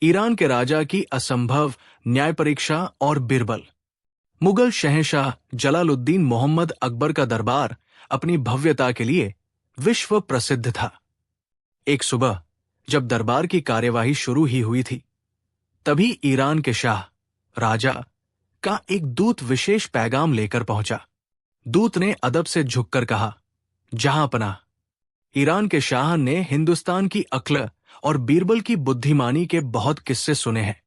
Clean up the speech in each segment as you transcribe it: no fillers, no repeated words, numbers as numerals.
Iran के राजा की असंभव न्याय परीक्षा और बीरबल। मुगल शहंशाह जलालुद्दीन मोहम्मद अकबर का दरबार अपनी भव्यता के लिए विश्व प्रसिद्ध था। एक सुबह जब दरबार की कार्यवाही शुरू ही हुई थी, तभी ईरान के शाह राजा का एक दूत विशेष पैगाम लेकर पहुंचा। दूत ने अदब से झुककर कहा, जहांपनाह, ईरान के शाह ने हिंदुस्तान की अक्ल और बीरबल की बुद्धिमानी के बहुत किस्से सुने हैं।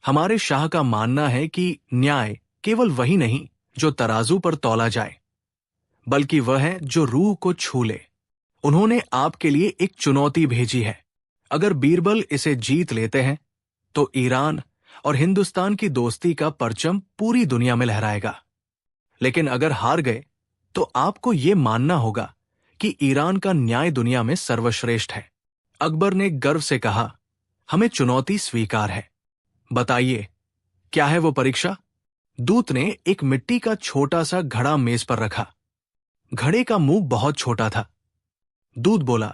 हमारे शाह का मानना है कि न्याय केवल वही नहीं जो तराजू पर तौला जाए, बल्कि वह है जो रूह को छू ले। उन्होंने आपके लिए एक चुनौती भेजी है। अगर बीरबल इसे जीत लेते हैं तो ईरान और हिंदुस्तान की दोस्ती का परचम पूरी दुनिया में लहराएगा। लेकिन अगर हार गए तो आपको यह मानना होगा कि ईरान का न्याय दुनिया में सर्वश्रेष्ठ है। अकबर ने गर्व से कहा, हमें चुनौती स्वीकार है। बताइए, क्या है वो परीक्षा? दूत ने एक मिट्टी का छोटा सा घड़ा मेज पर रखा। घड़े का मुंह बहुत छोटा था। दूत बोला,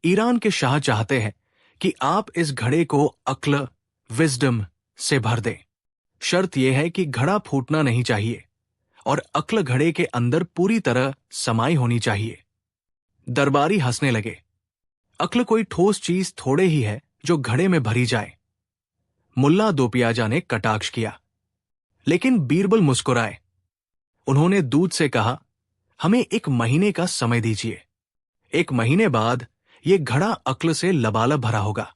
ईरान के शाह चाहते हैं कि आप इस घड़े को अक्ल, विजडम से भर दें। शर्त यह है कि घड़ा फूटना नहीं चाहिए और अक्ल घड़े के अंदर पूरी तरह समाई होनी चाहिए। दरबारी हंसने लगे। अक्ल कोई ठोस चीज थोड़े ही है जो घड़े में भरी जाए। मुल्ला दोपियाजा ने कटाक्ष किया, लेकिन बीरबल मुस्कुराए। उन्होंने दूत से कहा, हमें 1 महीने का समय दीजिए। 1 महीने बाद यह घड़ा अक्ल से लबालब भरा होगा।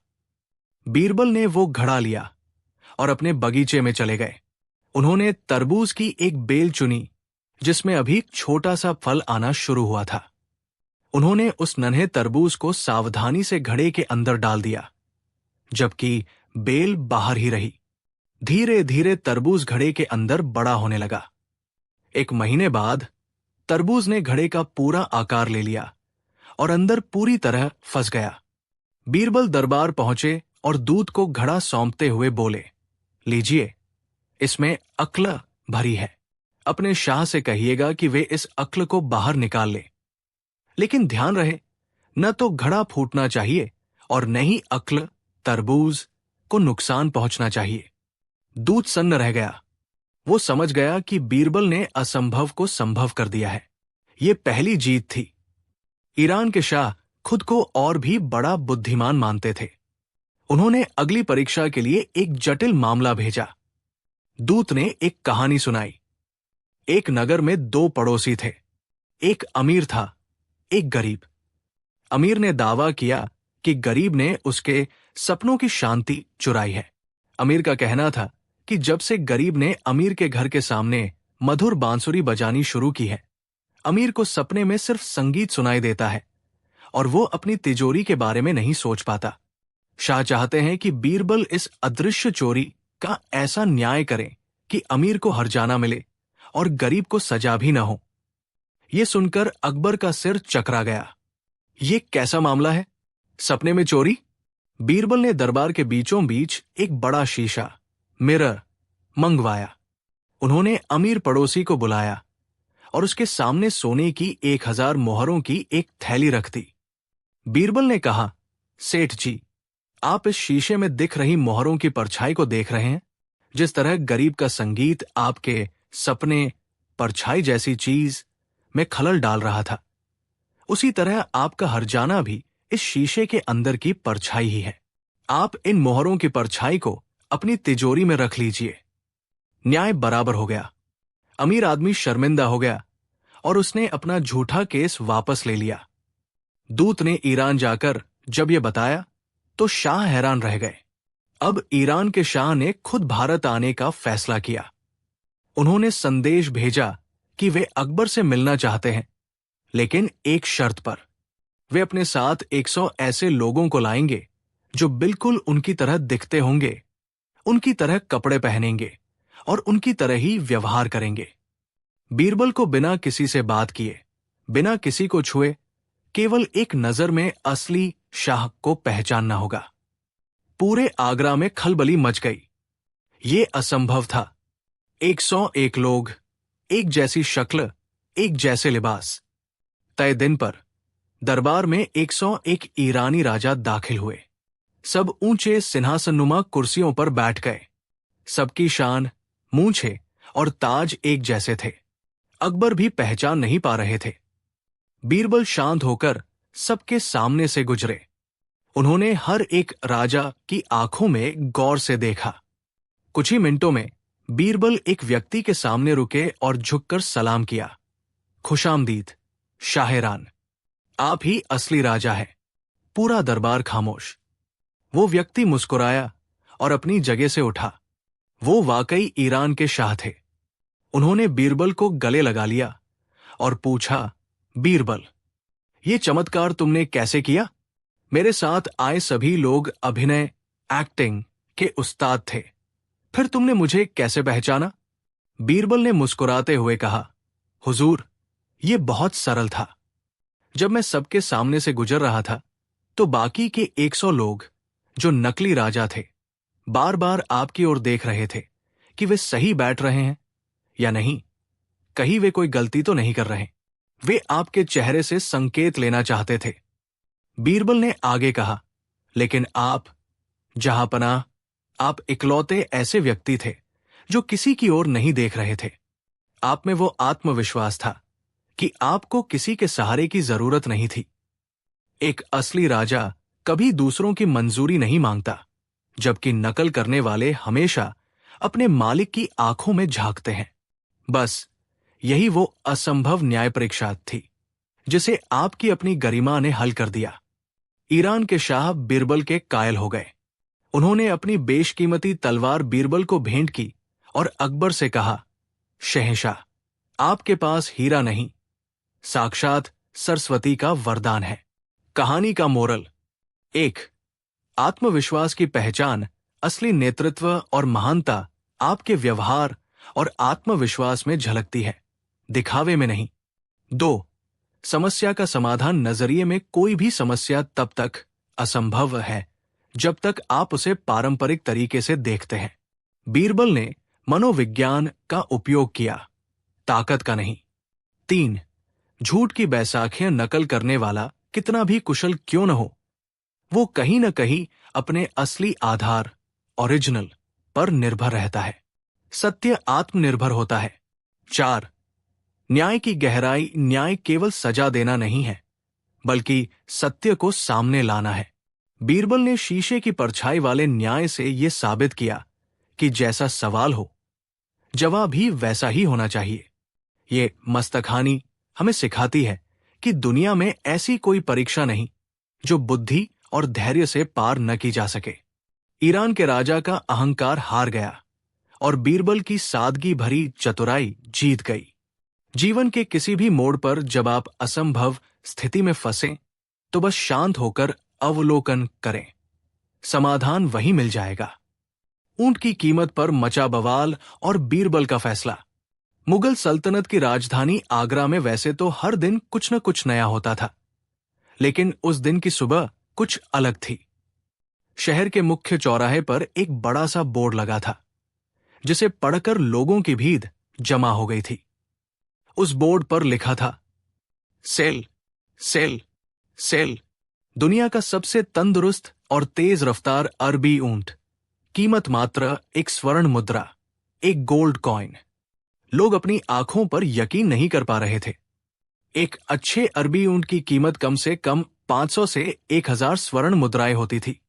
बीरबल ने वो घड़ा लिया और अपने बगीचे में चले गए। उन्होंने तरबूज की एक बेल चुनी जिसमें अभी छोटा सा फल आना शुरू हुआ था। उन्होंने उस नन्हे तरबूज को सावधानी से घड़े के अंदर डाल दिया, जबकि बेल बाहर ही रही। धीरे धीरे तरबूज घड़े के अंदर बड़ा होने लगा। 1 महीने बाद तरबूज ने घड़े का पूरा आकार ले लिया और अंदर पूरी तरह फंस गया। बीरबल दरबार पहुंचे और दूत को घड़ा सौंपते हुए बोले, लीजिए, इसमें अक्ल भरी है। अपने शाह से कहिएगा कि वे इस अक्ल को बाहर निकाल ले। लेकिन ध्यान रहे, न तो घड़ा फूटना चाहिए और न ही अक्ल, तरबूज को नुकसान पहुंचना चाहिए। दूत सन्न रह गया। वो समझ गया कि बीरबल ने असंभव को संभव कर दिया है। ये पहली जीत थी। ईरान के शाह खुद को और भी बड़ा बुद्धिमान मानते थे। उन्होंने अगली परीक्षा के लिए एक जटिल मामला भेजा। दूत ने एक कहानी सुनाई। एक नगर में 2 पड़ोसी थे। एक अमीर था, एक गरीब। अमीर ने दावा किया कि गरीब ने उसके सपनों की शांति चुराई है। अमीर का कहना था कि जब से गरीब ने अमीर के घर के सामने मधुर बांसुरी बजानी शुरू की है, अमीर को सपने में सिर्फ संगीत सुनाई देता है और वो अपनी तिजोरी के बारे में नहीं सोच पाता। शाह चाहते हैं कि बीरबल इस अदृश्य चोरी का ऐसा न्याय करे कि अमीर को हर्जाना मिले और गरीब को सजा भी न हो। यह सुनकर अकबर का सिर चकरा गया। ये कैसा मामला है? सपने में चोरी? बीरबल ने दरबार के बीचों बीच एक बड़ा शीशा, मिरर, मंगवाया। उन्होंने अमीर पड़ोसी को बुलाया और उसके सामने सोने की 1000 मोहरों की एक थैली रख दी। बीरबल ने कहा, सेठ जी, आप इस शीशे में दिख रही मोहरों की परछाई को देख रहे हैं? जिस तरह गरीब का संगीत आपके सपने परछाई जैसी चीज में खलल डाल रहा था, उसी तरह आपका हर्जाना भी इस शीशे के अंदर की परछाई ही है। आप इन मोहरों की परछाई को अपनी तिजोरी में रख लीजिए। न्याय बराबर हो गया। अमीर आदमी शर्मिंदा हो गया और उसने अपना झूठा केस वापस ले लिया। दूत ने ईरान जाकर जब यह बताया तो शाह हैरान रह गए। अब ईरान के शाह ने खुद भारत आने का फैसला किया। उन्होंने संदेश भेजा कि वे अकबर से मिलना चाहते हैं, लेकिन एक शर्त पर। वे अपने साथ 100 ऐसे लोगों को लाएंगे जो बिल्कुल उनकी तरह दिखते होंगे, उनकी तरह कपड़े पहनेंगे और उनकी तरह ही व्यवहार करेंगे। बीरबल को बिना किसी से बात किए, बिना किसी को छुए, केवल एक नजर में असली शाह को पहचानना होगा। पूरे आगरा में खलबली मच गई। ये असंभव था। 101 लोग, एक जैसी शक्ल, एक जैसे लिबास। तय दिन पर दरबार में 101 ईरानी राजा दाखिल हुए। सब ऊंचे सिंहासनुमा कुर्सियों पर बैठ गए। सबकी शान, मूंछें और ताज एक जैसे थे। अकबर भी पहचान नहीं पा रहे थे। बीरबल शांत होकर सबके सामने से गुजरे। उन्होंने हर एक राजा की आंखों में गौर से देखा। कुछ ही मिनटों में बीरबल एक व्यक्ति के सामने रुके और झुककर सलाम किया। खुशामदीद शाहरान, आप ही असली राजा हैं। पूरा दरबार खामोश। वो व्यक्ति मुस्कुराया और अपनी जगह से उठा। वो वाकई ईरान के शाह थे। उन्होंने बीरबल को गले लगा लिया और पूछा, बीरबल, ये चमत्कार तुमने कैसे किया? मेरे साथ आए सभी लोग अभिनय, एक्टिंग के उस्ताद थे, फिर तुमने मुझे कैसे पहचाना? बीरबल ने मुस्कुराते हुए कहा, हुजूर, ये बहुत सरल था। जब मैं सबके सामने से गुजर रहा था तो बाकी के 100 लोग, जो नकली राजा थे, बार बार आपकी ओर देख रहे थे कि वे सही बैठ रहे हैं या नहीं, कहीं वे कोई गलती तो नहीं कर रहे। वे आपके चेहरे से संकेत लेना चाहते थे। बीरबल ने आगे कहा, लेकिन आप, जहांपनाह, आप इकलौते ऐसे व्यक्ति थे जो किसी की ओर नहीं देख रहे थे। आप में वो आत्मविश्वास था कि आपको किसी के सहारे की जरूरत नहीं थी। एक असली राजा कभी दूसरों की मंजूरी नहीं मांगता, जबकि नकल करने वाले हमेशा अपने मालिक की आंखों में झांकते हैं। बस यही वो असंभव न्याय परीक्षा थी जिसे आपकी अपनी गरिमा ने हल कर दिया। ईरान के शाह बीरबल के कायल हो गए। उन्होंने अपनी बेशकीमती तलवार बीरबल को भेंट की और अकबर से कहा, शहंशाह, आपके पास हीरा नहीं, साक्षात सरस्वती का वरदान है। कहानी का मोरल: 1. आत्मविश्वास की पहचान, असली नेतृत्व और महानता आपके व्यवहार और आत्मविश्वास में झलकती है, दिखावे में नहीं। 2. समस्या का समाधान नजरिए में कोई भी समस्या तब तक असंभव है जब तक आप उसे पारंपरिक तरीके से देखते हैं। बीरबल ने मनोविज्ञान का उपयोग किया, ताकत का नहीं। 3. झूठ की बैसाखियां नकल करने वाला कितना भी कुशल क्यों न हो, वो कहीं न कहीं अपने असली आधार, ओरिजिनल पर निर्भर रहता है। सत्य आत्मनिर्भर होता है। 4. न्याय की गहराई न्याय केवल सजा देना नहीं है, बल्कि सत्य को सामने लाना है। बीरबल ने शीशे की परछाई वाले न्याय से यह साबित किया कि जैसा सवाल हो, जवाब भी वैसा ही होना चाहिए। ये मस्तकहानी हमें सिखाती है कि दुनिया में ऐसी कोई परीक्षा नहीं जो बुद्धि और धैर्य से पार न की जा सके। ईरान के राजा का अहंकार हार गया और बीरबल की सादगी भरी चतुराई जीत गई। जीवन के किसी भी मोड़ पर जब आप असंभव स्थिति में फंसें, तो बस शांत होकर अवलोकन करें, समाधान वहीं मिल जाएगा। ऊंट की कीमत पर मचा बवाल और बीरबल का फैसला। मुगल सल्तनत की राजधानी आगरा में वैसे तो हर दिन कुछ न कुछ नया होता था, लेकिन उस दिन की सुबह कुछ अलग थी। शहर के मुख्य चौराहे पर एक बड़ा सा बोर्ड लगा था, जिसे पढ़कर लोगों की भीड़ जमा हो गई थी। उस बोर्ड पर लिखा था, सेल, सेल, सेल, दुनिया का सबसे तंदुरुस्त और तेज रफ्तार अरबी ऊंट, कीमत मात्र एक स्वर्ण मुद्रा, एक गोल्ड कॉइन। लोग अपनी आंखों पर यकीन नहीं कर पा रहे थे। एक अच्छे अरबी ऊंट की कीमत कम से कम 500 से 1000 स्वर्ण मुद्राएं होती थी।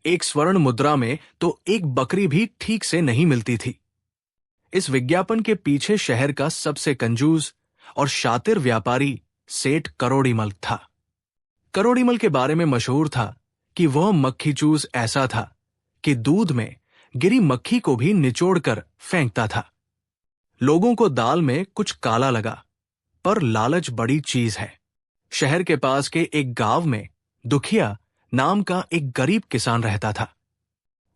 एक स्वर्ण मुद्रा में तो एक बकरी भी ठीक से नहीं मिलती थी। इस विज्ञापन के पीछे शहर का सबसे कंजूस और शातिर व्यापारी सेठ करोड़ीमल था। करोड़ीमल के बारे में मशहूर था कि वह मक्खी चूस ऐसा था कि दूध में गिरी मक्खी को भी निचोड़कर फेंकता था। लोगों को दाल में कुछ काला लगा, पर लालच बड़ी चीज है। शहर के पास के एक गांव में दुखिया नाम का एक गरीब किसान रहता था।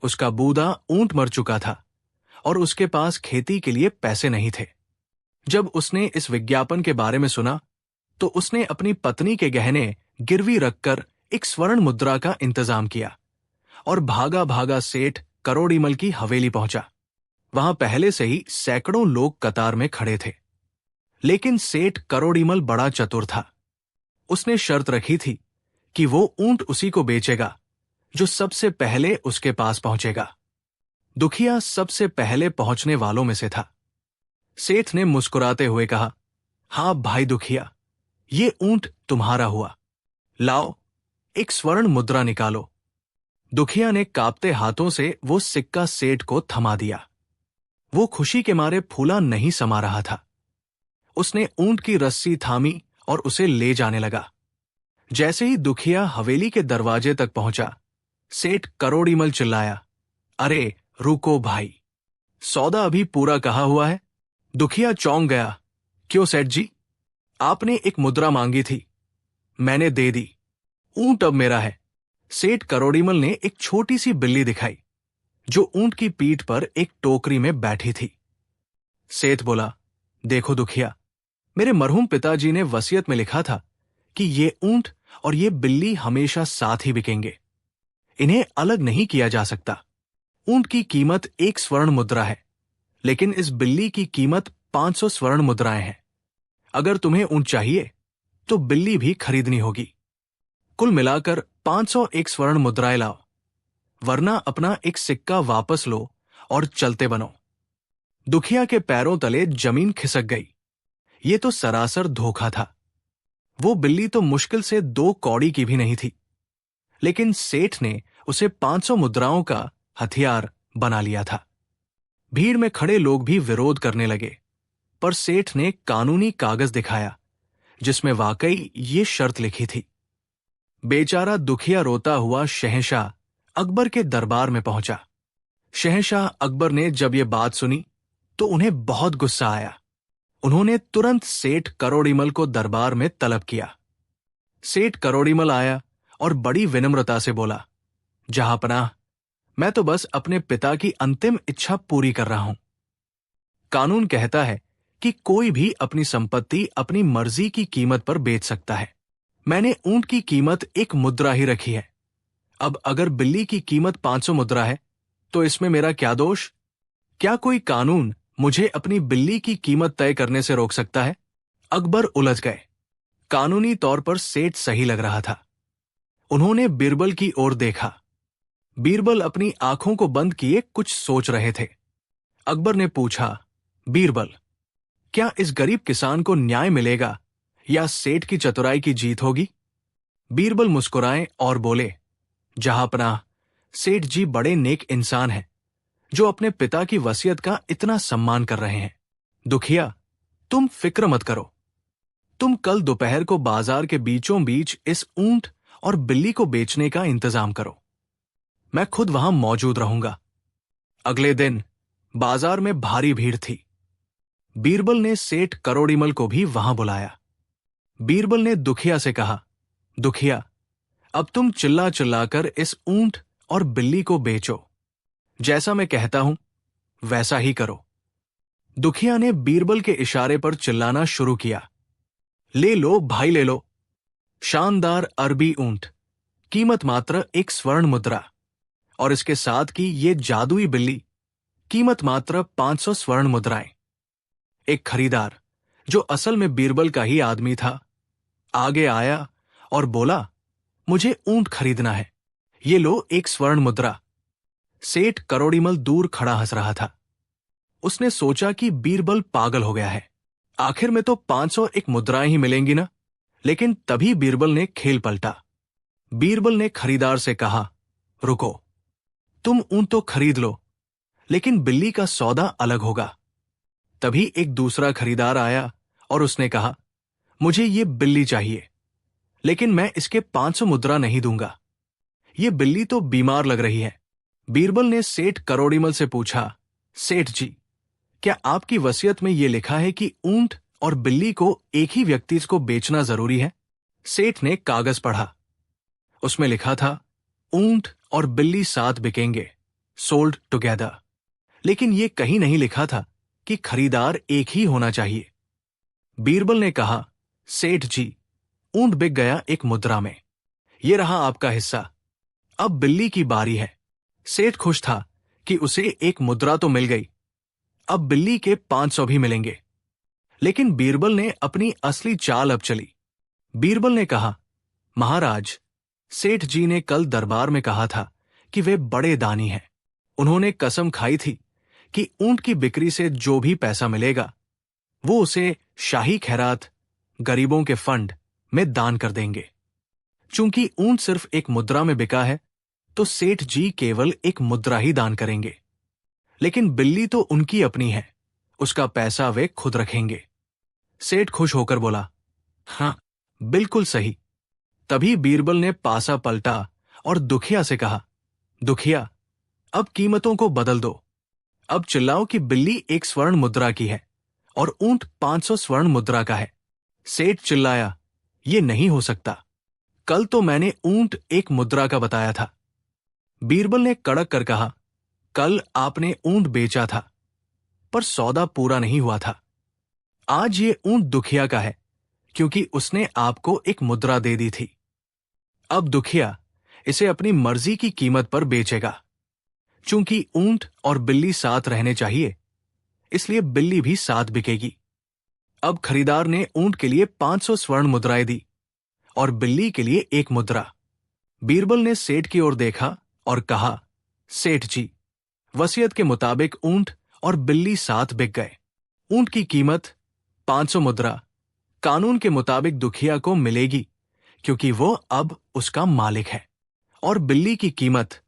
उसका बूढ़ा ऊंट मर चुका था और उसके पास खेती के लिए पैसे नहीं थे। जब उसने इस विज्ञापन के बारे में सुना, तो उसने अपनी पत्नी के गहने गिरवी रखकर एक स्वर्ण मुद्रा का इंतजाम किया और भागा भागा सेठ करोड़ीमल की हवेली पहुंचा। वहां पहले से ही सैकड़ों लोग कतार में खड़े थे, लेकिन सेठ करोड़ीमल बड़ा चतुर था। उसने शर्त रखी थी कि वो ऊंट उसी को बेचेगा जो सबसे पहले उसके पास पहुंचेगा। दुखिया सबसे पहले पहुंचने वालों में से था। सेठ ने मुस्कुराते हुए कहा, हाँ भाई दुखिया, ये ऊंट तुम्हारा हुआ। लाओ, एक स्वर्ण मुद्रा निकालो। दुखिया ने कांपते हाथों से वो सिक्का सेठ को थमा दिया। वो खुशी के मारे फूला नहीं समा रहा था। उसने ऊंट की रस्सी थामी और उसे ले जाने लगा। जैसे ही दुखिया हवेली के दरवाजे तक पहुंचा, सेठ करोड़ीमल चिल्लाया, अरे रुको भाई, सौदा अभी पूरा कहा हुआ है। दुखिया चौंक गया, क्यों सेठ जी? आपने एक मुद्रा मांगी थी, मैंने दे दी। ऊंट अब मेरा है। सेठ करोड़ीमल ने एक छोटी सी बिल्ली दिखाई, जो ऊंट की पीठ पर एक टोकरी में बैठी थी। सेठ बोला, देखो दुखिया, मेरे मरहूम पिताजी ने वसीयत में लिखा था कि ये ऊंट और ये बिल्ली हमेशा साथ ही बिकेंगे। इन्हें अलग नहीं किया जा सकता। ऊंट की कीमत 1 स्वर्ण मुद्रा है, लेकिन इस बिल्ली की कीमत 500 स्वर्ण मुद्राएं हैं। अगर तुम्हें ऊंट चाहिए तो बिल्ली भी खरीदनी होगी। कुल मिलाकर 501 स्वर्ण मुद्राएं लाओ, वरना अपना एक सिक्का वापस लो और चलते बनो। दुखिया के पैरों तले जमीन खिसक गई। ये तो सरासर धोखा था। वो बिल्ली तो मुश्किल से 2 कौड़ी की भी नहीं थी, लेकिन सेठ ने उसे 500 मुद्राओं का हथियार बना लिया था। भीड़ में खड़े लोग भी विरोध करने लगे, पर सेठ ने कानूनी कागज दिखाया जिसमें वाकई ये शर्त लिखी थी। बेचारा दुखिया रोता हुआ शहंशाह अकबर के दरबार में पहुंचा। शहंशाह अकबर ने जब ये बात सुनी तो उन्हें बहुत गुस्सा आया। उन्होंने तुरंत सेठ करोड़ीमल को दरबार में तलब किया। सेठ करोड़ीमल आया और बड़ी विनम्रता से बोला, जहांपनाह, मैं तो बस अपने पिता की अंतिम इच्छा पूरी कर रहा हूं। कानून कहता है कि कोई भी अपनी संपत्ति अपनी मर्जी की कीमत पर बेच सकता है। मैंने ऊंट की कीमत 1 मुद्रा ही रखी है। अब अगर बिल्ली की कीमत 500 मुद्रा है तो इसमें मेरा क्या दोष? क्या कोई कानून मुझे अपनी बिल्ली की कीमत तय करने से रोक सकता है? अकबर उलझ गए। कानूनी तौर पर सेठ सही लग रहा था। उन्होंने बीरबल की ओर देखा। बीरबल अपनी आंखों को बंद किए कुछ सोच रहे थे। अकबर ने पूछा, बीरबल, क्या इस गरीब किसान को न्याय मिलेगा या सेठ की चतुराई की जीत होगी? बीरबल मुस्कुराए और बोले, जहांपनाह, सेठ जी बड़े नेक इंसान हैं, जो अपने पिता की वसीयत का इतना सम्मान कर रहे हैं। दुखिया, तुम फिक्र मत करो। तुम कल दोपहर को बाजार के बीचों बीच इस ऊंट और बिल्ली को बेचने का इंतजाम करो। मैं खुद वहां मौजूद रहूंगा। अगले दिन बाजार में भारी भीड़ थी। बीरबल ने सेठ करोड़ीमल को भी वहां बुलाया। बीरबल ने दुखिया से कहा, दुखिया, अब तुम चिल्ला चिल्लाकर इस ऊंट और बिल्ली को बेचो। जैसा मैं कहता हूं वैसा ही करो। दुखिया ने बीरबल के इशारे पर चिल्लाना शुरू किया, ले लो भाई, ले लो। शानदार अरबी ऊंट, कीमत मात्र 1 स्वर्ण मुद्रा, और इसके साथ की ये जादुई बिल्ली, कीमत मात्र 500 स्वर्ण मुद्राएं। एक खरीदार, जो असल में बीरबल का ही आदमी था, आगे आया और बोला, मुझे ऊंट खरीदना है, ये लो 1 स्वर्ण मुद्रा। सेठ करोड़ीमल दूर खड़ा हंस रहा था। उसने सोचा कि बीरबल पागल हो गया है। आखिर में तो 501 मुद्राएं ही मिलेंगी ना। लेकिन तभी बीरबल ने खेल पलटा। बीरबल ने खरीदार से कहा, रुको, तुम ऊंट तो खरीद लो, लेकिन बिल्ली का सौदा अलग होगा। तभी एक दूसरा खरीदार आया और उसने कहा, मुझे ये बिल्ली चाहिए, लेकिन मैं इसके 500 मुद्रा नहीं दूंगा। ये बिल्ली तो बीमार लग रही है। बीरबल ने सेठ करोड़ीमल से पूछा, सेठ जी, क्या आपकी वसीयत में यह लिखा है कि ऊंट और बिल्ली को एक ही व्यक्ति को बेचना जरूरी है? सेठ ने कागज पढ़ा। उसमें लिखा था, ऊंट और बिल्ली साथ बिकेंगे, सोल्ड टुगेदर। लेकिन यह कहीं नहीं लिखा था कि खरीदार एक ही होना चाहिए। बीरबल ने कहा, सेठ जी, ऊंट बिक गया 1 मुद्रा में। यह रहा आपका हिस्सा। अब बिल्ली की बारी है। सेठ खुश था कि उसे 1 मुद्रा तो मिल गई। अब बिल्ली के 500 भी मिलेंगे। लेकिन बीरबल ने अपनी असली चाल अब चली। बीरबल ने कहा, महाराज, सेठ जी ने कल दरबार में कहा था कि वे बड़े दानी हैं। उन्होंने कसम खाई थी कि ऊंट की बिक्री से जो भी पैसा मिलेगा वो उसे शाही खैरात, गरीबों के फंड में दान कर देंगे। चूंकि ऊंट सिर्फ एक मुद्रा में बिका है, तो सेठ जी केवल एक मुद्रा ही दान करेंगे। लेकिन बिल्ली तो उनकी अपनी है, उसका पैसा वे खुद रखेंगे। सेठ खुश होकर बोला, हाँ, बिल्कुल सही। तभी बीरबल ने पासा पलटा और दुखिया से कहा, दुखिया, अब कीमतों को बदल दो। अब चिल्लाओ कि बिल्ली 1 स्वर्ण मुद्रा की है और ऊंट 500 स्वर्ण मुद्रा का है। सेठ चिल्लाया, ये नहीं हो सकता। कल तो मैंने ऊंट 1 मुद्रा का बताया था। बीरबल ने कड़क कर कहा, कल आपने ऊंट बेचा था, पर सौदा पूरा नहीं हुआ था। आज ये ऊंट दुखिया का है, क्योंकि उसने आपको 1 मुद्रा दे दी थी। अब दुखिया इसे अपनी मर्जी की कीमत पर बेचेगा। चूंकि ऊंट और बिल्ली साथ रहने चाहिए, इसलिए बिल्ली भी साथ बिकेगी। अब खरीदार ने ऊंट के लिए 500 स्वर्ण मुद्राएं दी और बिल्ली के लिए 1 मुद्रा। बीरबल ने सेठ की ओर देखा और कहा, सेठ जी, वसीयत के मुताबिक ऊंट और बिल्ली साथ बिक गए। ऊंट की कीमत 500 मुद्रा कानून के मुताबिक दुखिया को मिलेगी, क्योंकि वो अब उसका मालिक है, और बिल्ली की कीमत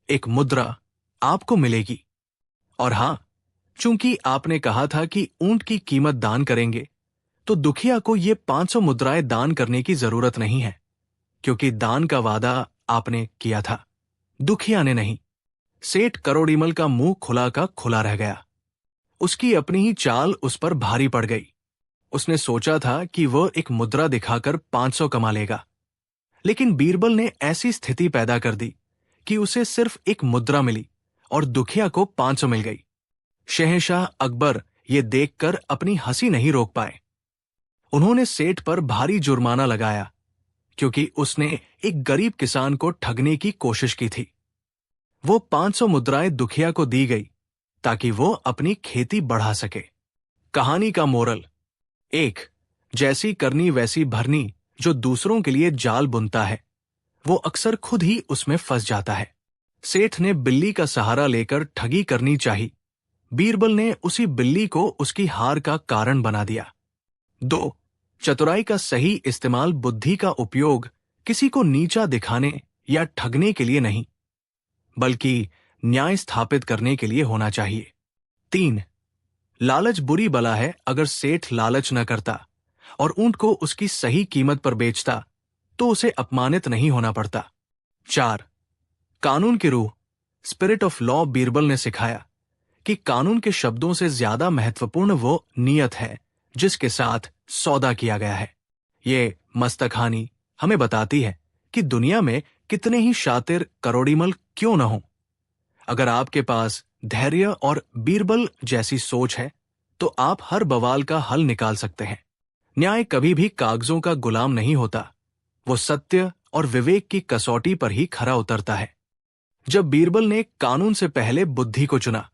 1 मुद्रा आपको मिलेगी। और हां, चूंकि आपने कहा था कि ऊंट की कीमत दान करेंगे, तो दुखिया को ये 500 मुद्राएं दान करने की जरूरत नहीं है, क्योंकि दान का वादा आपने किया था, दुखिया ने नहीं। सेठ करोड़ीमल का मुंह खुला का खुला रह गया। उसकी अपनी ही चाल उस पर भारी पड़ गई। उसने सोचा था कि वह 1 मुद्रा दिखाकर 500 कमा लेगा, लेकिन बीरबल ने ऐसी स्थिति पैदा कर दी कि उसे सिर्फ 1 मुद्रा मिली और दुखिया को 500 मिल गई। शहंशाह अकबर ये देखकर अपनी हंसी नहीं रोक पाए। उन्होंने सेठ पर भारी जुर्माना लगाया, क्योंकि उसने एक गरीब किसान को ठगने की कोशिश की थी। वो 500 मुद्राएं दुखिया को दी गई ताकि वो अपनी खेती बढ़ा सके। कहानी का मोरल: 1. जैसी करनी वैसी भरनी जो दूसरों के लिए जाल बुनता है, वो अक्सर खुद ही उसमें फंस जाता है। सेठ ने बिल्ली का सहारा लेकर ठगी करनी चाहिए। बीरबल ने उसी बिल्ली को उसकी हार का कारण बना दिया। 2. चतुराई का सही इस्तेमाल बुद्धि का उपयोग किसी को नीचा दिखाने या ठगने के लिए नहीं, बल्कि न्याय स्थापित करने के लिए होना चाहिए। 3. लालच बुरी बला है। अगर सेठ लालच न करता और ऊंट को उसकी सही कीमत पर बेचता, तो उसे अपमानित नहीं होना पड़ता। 4. कानून की रूह, स्पिरिट ऑफ लॉ बीरबल ने सिखाया कि कानून के शब्दों से ज्यादा महत्वपूर्ण वो नियत है जिसके साथ सौदा किया गया है। ये मस्तकहानी हमें बताती है कि दुनिया में कितने ही शातिर करोड़ीमल क्यों न हो, अगर आपके पास धैर्य और बीरबल जैसी सोच है, तो आप हर बवाल का हल निकाल सकते हैं। न्याय कभी भी कागजों का गुलाम नहीं होता, वो सत्य और विवेक की कसौटी पर ही खरा उतरता है। जब बीरबल ने कानून से पहले बुद्धि को चुना,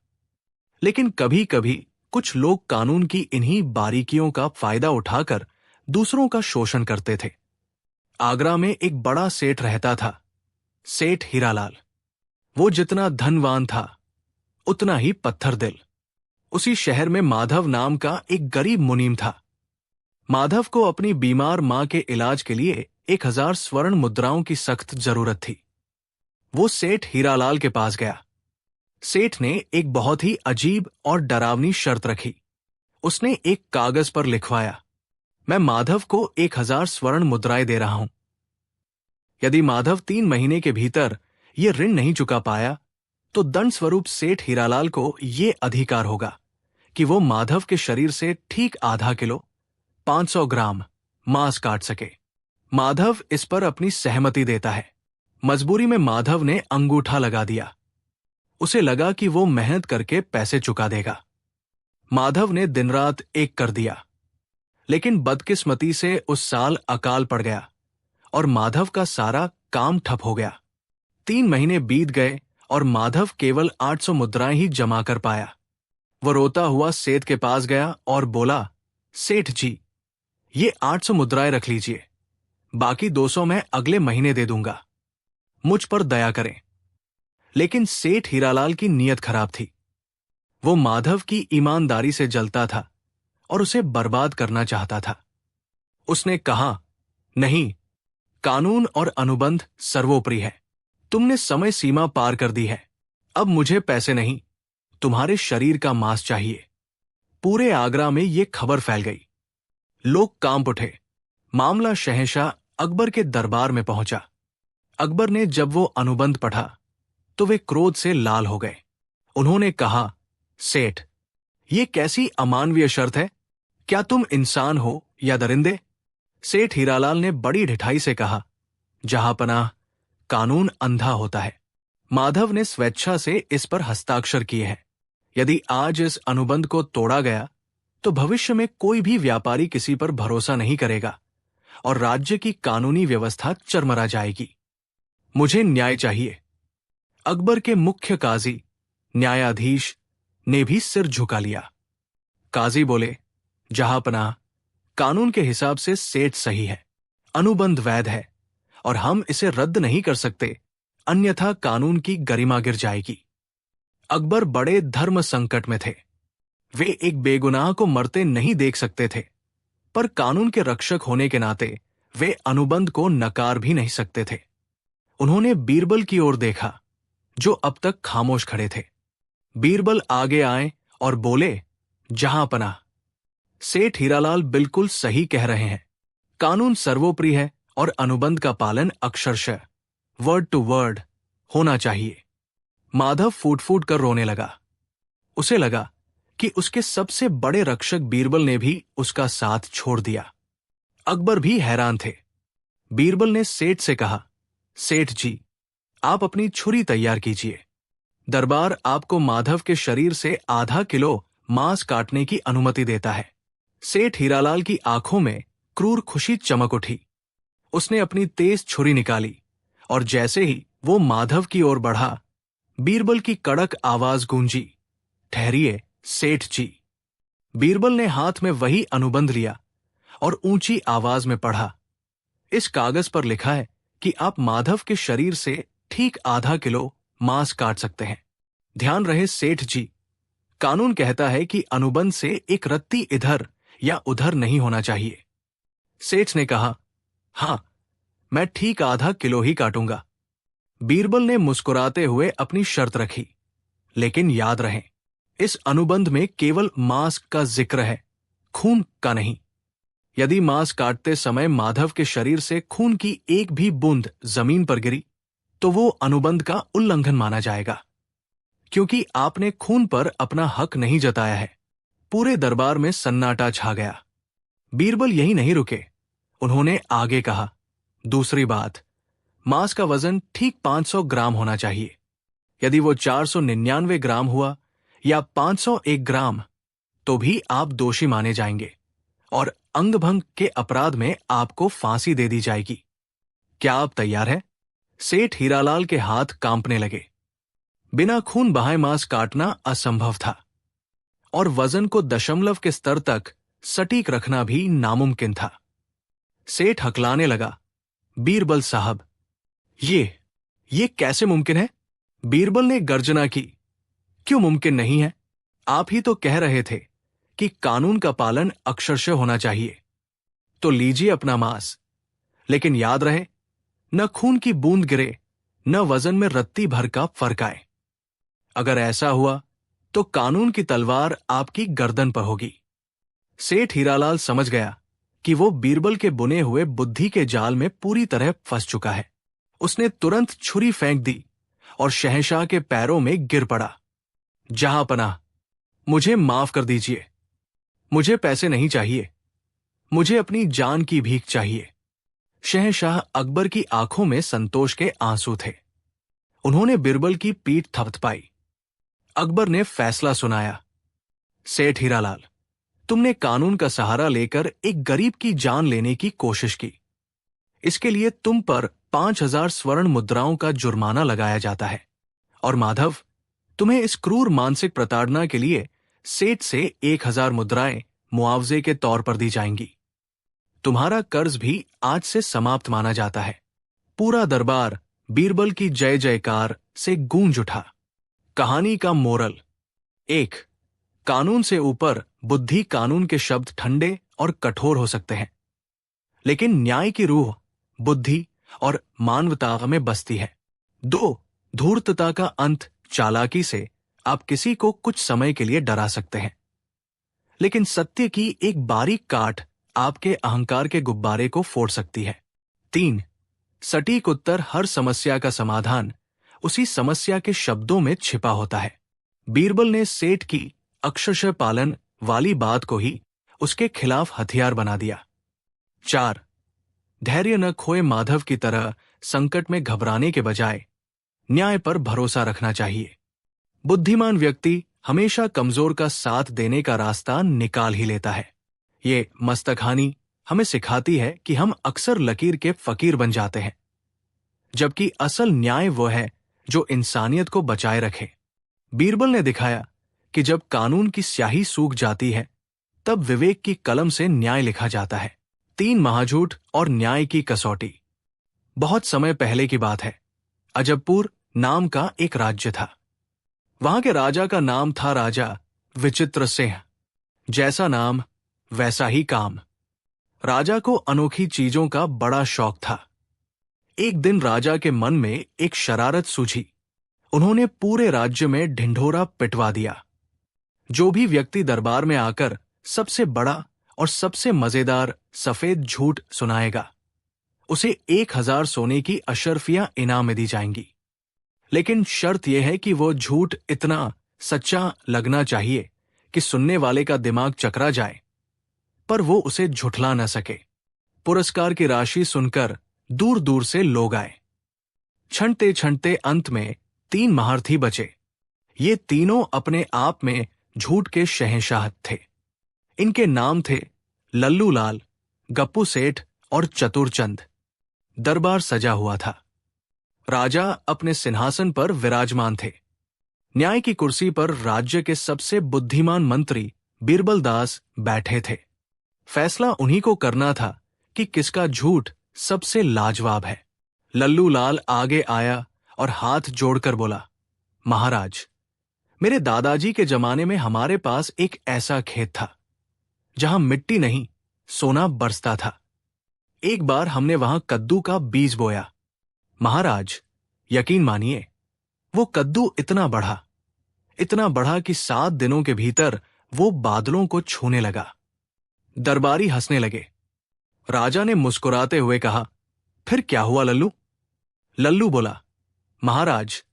लेकिन कभी कभी कुछ लोग कानून की इन्हीं बारीकियों का फायदा उठाकर दूसरों का शोषण करते थे। आगरा में एक बड़ा सेठ रहता था, सेठ हीरालाल। वो जितना धनवान था, उतना ही पत्थर दिल। उसी शहर में माधव नाम का एक गरीब मुनीम था। माधव को अपनी बीमार मां के इलाज के लिए 1000 स्वर्ण मुद्राओं की सख्त जरूरत थी। वो सेठ हीरालाल के पास गया। सेठ ने एक बहुत ही अजीब और डरावनी शर्त रखी। उसने एक कागज पर लिखवाया, मैं माधव को 1000 स्वर्ण मुद्राएं दे रहा हूं। यदि माधव 3 महीने के भीतर ये ऋण नहीं चुका पाया, तो दंड स्वरूप सेठ हीरालाल को ये अधिकार होगा कि वो माधव के शरीर से ठीक आधा किलो 500 ग्राम मांस काट सके। माधव इस पर अपनी सहमति देता है। मजबूरी में माधव ने अंगूठा लगा दिया। उसे लगा कि वो मेहनत करके पैसे चुका देगा। माधव ने दिन रात एक कर दिया, लेकिन बदकिस्मती से उस साल अकाल पड़ गया और माधव का सारा काम ठप हो गया। 3 महीने बीत गए और माधव केवल 800 मुद्राएं ही जमा कर पाया। वो रोता हुआ सेठ के पास गया और बोला, सेठ जी, ये 800 मुद्राएं रख लीजिए, बाकी 200 मैं अगले महीने दे दूंगा। मुझ पर दया करें। लेकिन सेठ हीरालाल की नीयत खराब थी। वो माधव की ईमानदारी से जलता था और उसे बर्बाद करना चाहता था। उसने कहा, नहीं, कानून और अनुबंध सर्वोपरि है। तुमने समय सीमा पार कर दी है। अब मुझे पैसे नहीं, तुम्हारे शरीर का मांस चाहिए। पूरे आगरा में ये खबर फैल गई। लोग कांप उठे। मामला शहंशाह अकबर के दरबार में पहुंचा। अकबर ने जब वो अनुबंध पढ़ा तो वे क्रोध से लाल हो गए। उन्होंने कहा, सेठ, ये कैसी अमानवीय शर्त है? क्या तुम इंसान हो या दरिंदे? सेठ हीरालाल ने बड़ी ढिठाई से कहा, जहांपनाह, कानून अंधा होता है। माधव ने स्वेच्छा से इस पर हस्ताक्षर किए हैं। यदि आज इस अनुबंध को तोड़ा गया तो भविष्य में कोई भी व्यापारी किसी पर भरोसा नहीं करेगा और राज्य की कानूनी व्यवस्था चरमरा जाएगी। मुझे न्याय चाहिए। अकबर के मुख्य काजी, न्यायाधीश, ने भी सिर झुका लिया। काजी बोले, जहांपनाह, कानून के हिसाब से सेठ सही है, अनुबंध वैध है और हम इसे रद्द नहीं कर सकते, अन्यथा कानून की गरिमा गिर जाएगी। अकबर बड़े धर्म संकट में थे। वे एक बेगुनाह को मरते नहीं देख सकते थे, पर कानून के रक्षक होने के नाते वे अनुबंध को नकार भी नहीं सकते थे। उन्होंने बीरबल की ओर देखा, जो अब तक खामोश खड़े थे। बीरबल आगे आए और बोले, जहांपनाह, सेठ हीरालाल बिल्कुल सही कह रहे हैं। कानून सर्वोपरि है और अनुबंध का पालन अक्षरशः, वर्ड टू वर्ड, होना चाहिए। माधव फूट फूट कर रोने लगा। उसे लगा कि उसके सबसे बड़े रक्षक बीरबल ने भी उसका साथ छोड़ दिया। अकबर भी हैरान थे। बीरबल ने सेठ से कहा, सेठ जी, आप अपनी छुरी तैयार कीजिए। दरबार आपको माधव के शरीर से आधा किलो मांस काटने की अनुमति देता है। सेठ हीरालाल की आंखों में क्रूर खुशी चमक उठी। उसने अपनी तेज छुरी निकाली और जैसे ही वो माधव की ओर बढ़ा, बीरबल की कड़क आवाज गूंजी, ठहरिए सेठ जी। बीरबल ने हाथ में वही अनुबंध लिया और ऊंची आवाज में पढ़ा, इस कागज पर लिखा है कि आप माधव के शरीर से ठीक आधा किलो मांस काट सकते हैं। ध्यान रहे सेठ जी, कानून कहता है कि अनुबंध से एक रत्ती इधर या उधर नहीं होना चाहिए। सेठ ने कहा, हां, मैं ठीक आधा किलो ही काटूंगा। बीरबल ने मुस्कुराते हुए अपनी शर्त रखी, लेकिन याद रहे, इस अनुबंध में केवल मांस का जिक्र है, खून का नहीं। यदि मांस काटते समय माधव के शरीर से खून की एक भी बूंद जमीन पर गिरी तो वो अनुबंध का उल्लंघन माना जाएगा, क्योंकि आपने खून पर अपना हक नहीं जताया है। पूरे दरबार में सन्नाटा छा गया। बीरबल यही नहीं रुके। उन्होंने आगे कहा, दूसरी बात, मांस का वजन ठीक 500 ग्राम होना चाहिए। यदि वो 499 ग्राम हुआ या 501 ग्राम तो भी आप दोषी माने जाएंगे और अंगभंग के अपराध में आपको फांसी दे दी जाएगी। क्या आप तैयार हैं? सेठ हीरालाल के हाथ कांपने लगे। बिना खून बहाए मांस काटना असंभव था और वजन को दशमलव के स्तर तक सटीक रखना भी नामुमकिन था। सेठ हकलाने लगा, बीरबल साहब, ये कैसे मुमकिन है? बीरबल ने गर्जना की, क्यों मुमकिन नहीं है? आप ही तो कह रहे थे कि कानून का पालन अक्षरशः होना चाहिए। तो लीजिए अपना मांस, लेकिन याद रहे, न खून की बूंद गिरे, न वजन में रत्ती भर का फर्क आए। अगर ऐसा हुआ तो कानून की तलवार आपकी गर्दन पर होगी। सेठ हीरालाल समझ गया कि वो बीरबल के बुने हुए बुद्धि के जाल में पूरी तरह फंस चुका है। उसने तुरंत छुरी फेंक दी और शहंशाह के पैरों में गिर पड़ा। जहांपनाह, मुझे माफ कर दीजिए। मुझे पैसे नहीं चाहिए, मुझे अपनी जान की भीख चाहिए। शहंशाह अकबर की आंखों में संतोष के आंसू थे। उन्होंने बीरबल की पीठ थपथपाई। अकबर ने फैसला सुनाया, सेठ हीरालाल, तुमने कानून का सहारा लेकर एक गरीब की जान लेने की कोशिश की। इसके लिए तुम पर 5000 स्वर्ण मुद्राओं का जुर्माना लगाया जाता है और माधव, तुम्हें इस क्रूर मानसिक प्रताड़ना के लिए सेठ से 1000 मुद्राएं मुआवजे के तौर पर दी जाएंगी। तुम्हारा कर्ज भी आज से समाप्त माना जाता है। पूरा दरबार बीरबल की जय जयकार से गूंज उठा। कहानी का मोरल। 1. कानून से ऊपर बुद्धि। कानून के शब्द ठंडे और कठोर हो सकते हैं, लेकिन न्याय की रूह बुद्धि और मानवता में बसती है। 2. धूर्तता का अंत। चालाकी से आप किसी को कुछ समय के लिए डरा सकते हैं, लेकिन सत्य की एक बारीक काट आपके अहंकार के गुब्बारे को फोड़ सकती है। 3. सटीक उत्तर। हर समस्या का समाधान उसी समस्या के शब्दों में छिपा होता है। बीरबल ने सेठ की अक्षरशः पालन वाली बात को ही उसके खिलाफ हथियार बना दिया। 4. धैर्य न खोए। माधव की तरह संकट में घबराने के बजाय न्याय पर भरोसा रखना चाहिए। बुद्धिमान व्यक्ति हमेशा कमजोर का साथ देने का रास्ता निकाल ही लेता है। ये मस्तकहानी हमें सिखाती है कि हम अक्सर लकीर के फकीर बन जाते हैं, जबकि असल न्याय वो है जो इंसानियत को बचाए रखे। बीरबल ने दिखाया कि जब कानून की स्याही सूख जाती है, तब विवेक की कलम से न्याय लिखा जाता है। 3 महाझूठ और न्याय की कसौटी। बहुत समय पहले की बात है। अजबपुर नाम का एक राज्य था। वहां के राजा का नाम था राजा विचित्र सिंह। जैसा नाम वैसा ही काम। राजा को अनोखी चीजों का बड़ा शौक था। एक दिन राजा के मन में एक शरारत सूझी। उन्होंने पूरे राज्य में ढिंढोरा पिटवा दिया। जो भी व्यक्ति दरबार में आकर सबसे बड़ा और सबसे मजेदार सफेद झूठ सुनाएगा, उसे 1000 सोने की अशर्फियां इनाम में दी जाएंगी। लेकिन शर्त यह है कि वो झूठ इतना सच्चा लगना चाहिए कि सुनने वाले का दिमाग चकरा जाए, पर वो उसे झुठला न सके। पुरस्कार की राशि सुनकर दूर दूर से लोग आए। छंटते छंटते अंत में 3 महारथी बचे। ये तीनों अपने आप में झूठ के शहंशाह थे। इनके नाम थे लल्लू लाल, गप्पू सेठ और चतुरचंद। दरबार सजा हुआ था। राजा अपने सिंहासन पर विराजमान थे। न्याय की कुर्सी पर राज्य के सबसे बुद्धिमान मंत्री बीरबल दास बैठे थे। फैसला उन्हीं को करना था कि किसका झूठ सबसे लाजवाब है। लल्लू लाल आगे आया और हाथ जोड़कर बोला, महाराज, मेरे दादाजी के जमाने में हमारे पास एक ऐसा खेत था जहां मिट्टी नहीं सोना बरसता था। एक बार हमने वहां कद्दू का बीज बोया। महाराज, यकीन मानिए, वो कद्दू इतना बढ़ा कि 7 दिनों के भीतर वो बादलों को छूने लगा। दरबारी हंसने लगे। राजा ने मुस्कुराते हुए कहा, फिर क्या हुआ लल्लू? लल्लू बोला, महाराज,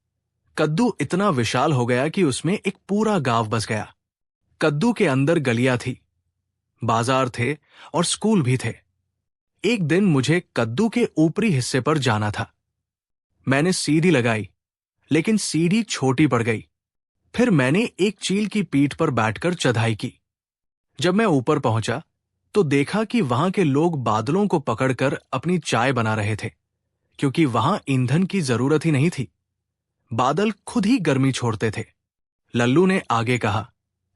कद्दू इतना विशाल हो गया कि उसमें एक पूरा गांव बस गया। कद्दू के अंदर गलियां थी, बाजार थे और स्कूल भी थे। एक दिन मुझे कद्दू के ऊपरी हिस्से पर जाना था। मैंने सीढ़ी लगाई, लेकिन सीढ़ी छोटी पड़ गई। फिर मैंने एक चील की पीठ पर बैठकर चढ़ाई की। जब मैं ऊपर पहुंचा तो देखा कि वहां के लोग बादलों को पकड़कर अपनी चाय बना रहे थे, क्योंकि वहां ईंधन की जरूरत ही नहीं थी। बादल खुद ही गर्मी छोड़ते थे। लल्लू ने आगे कहा,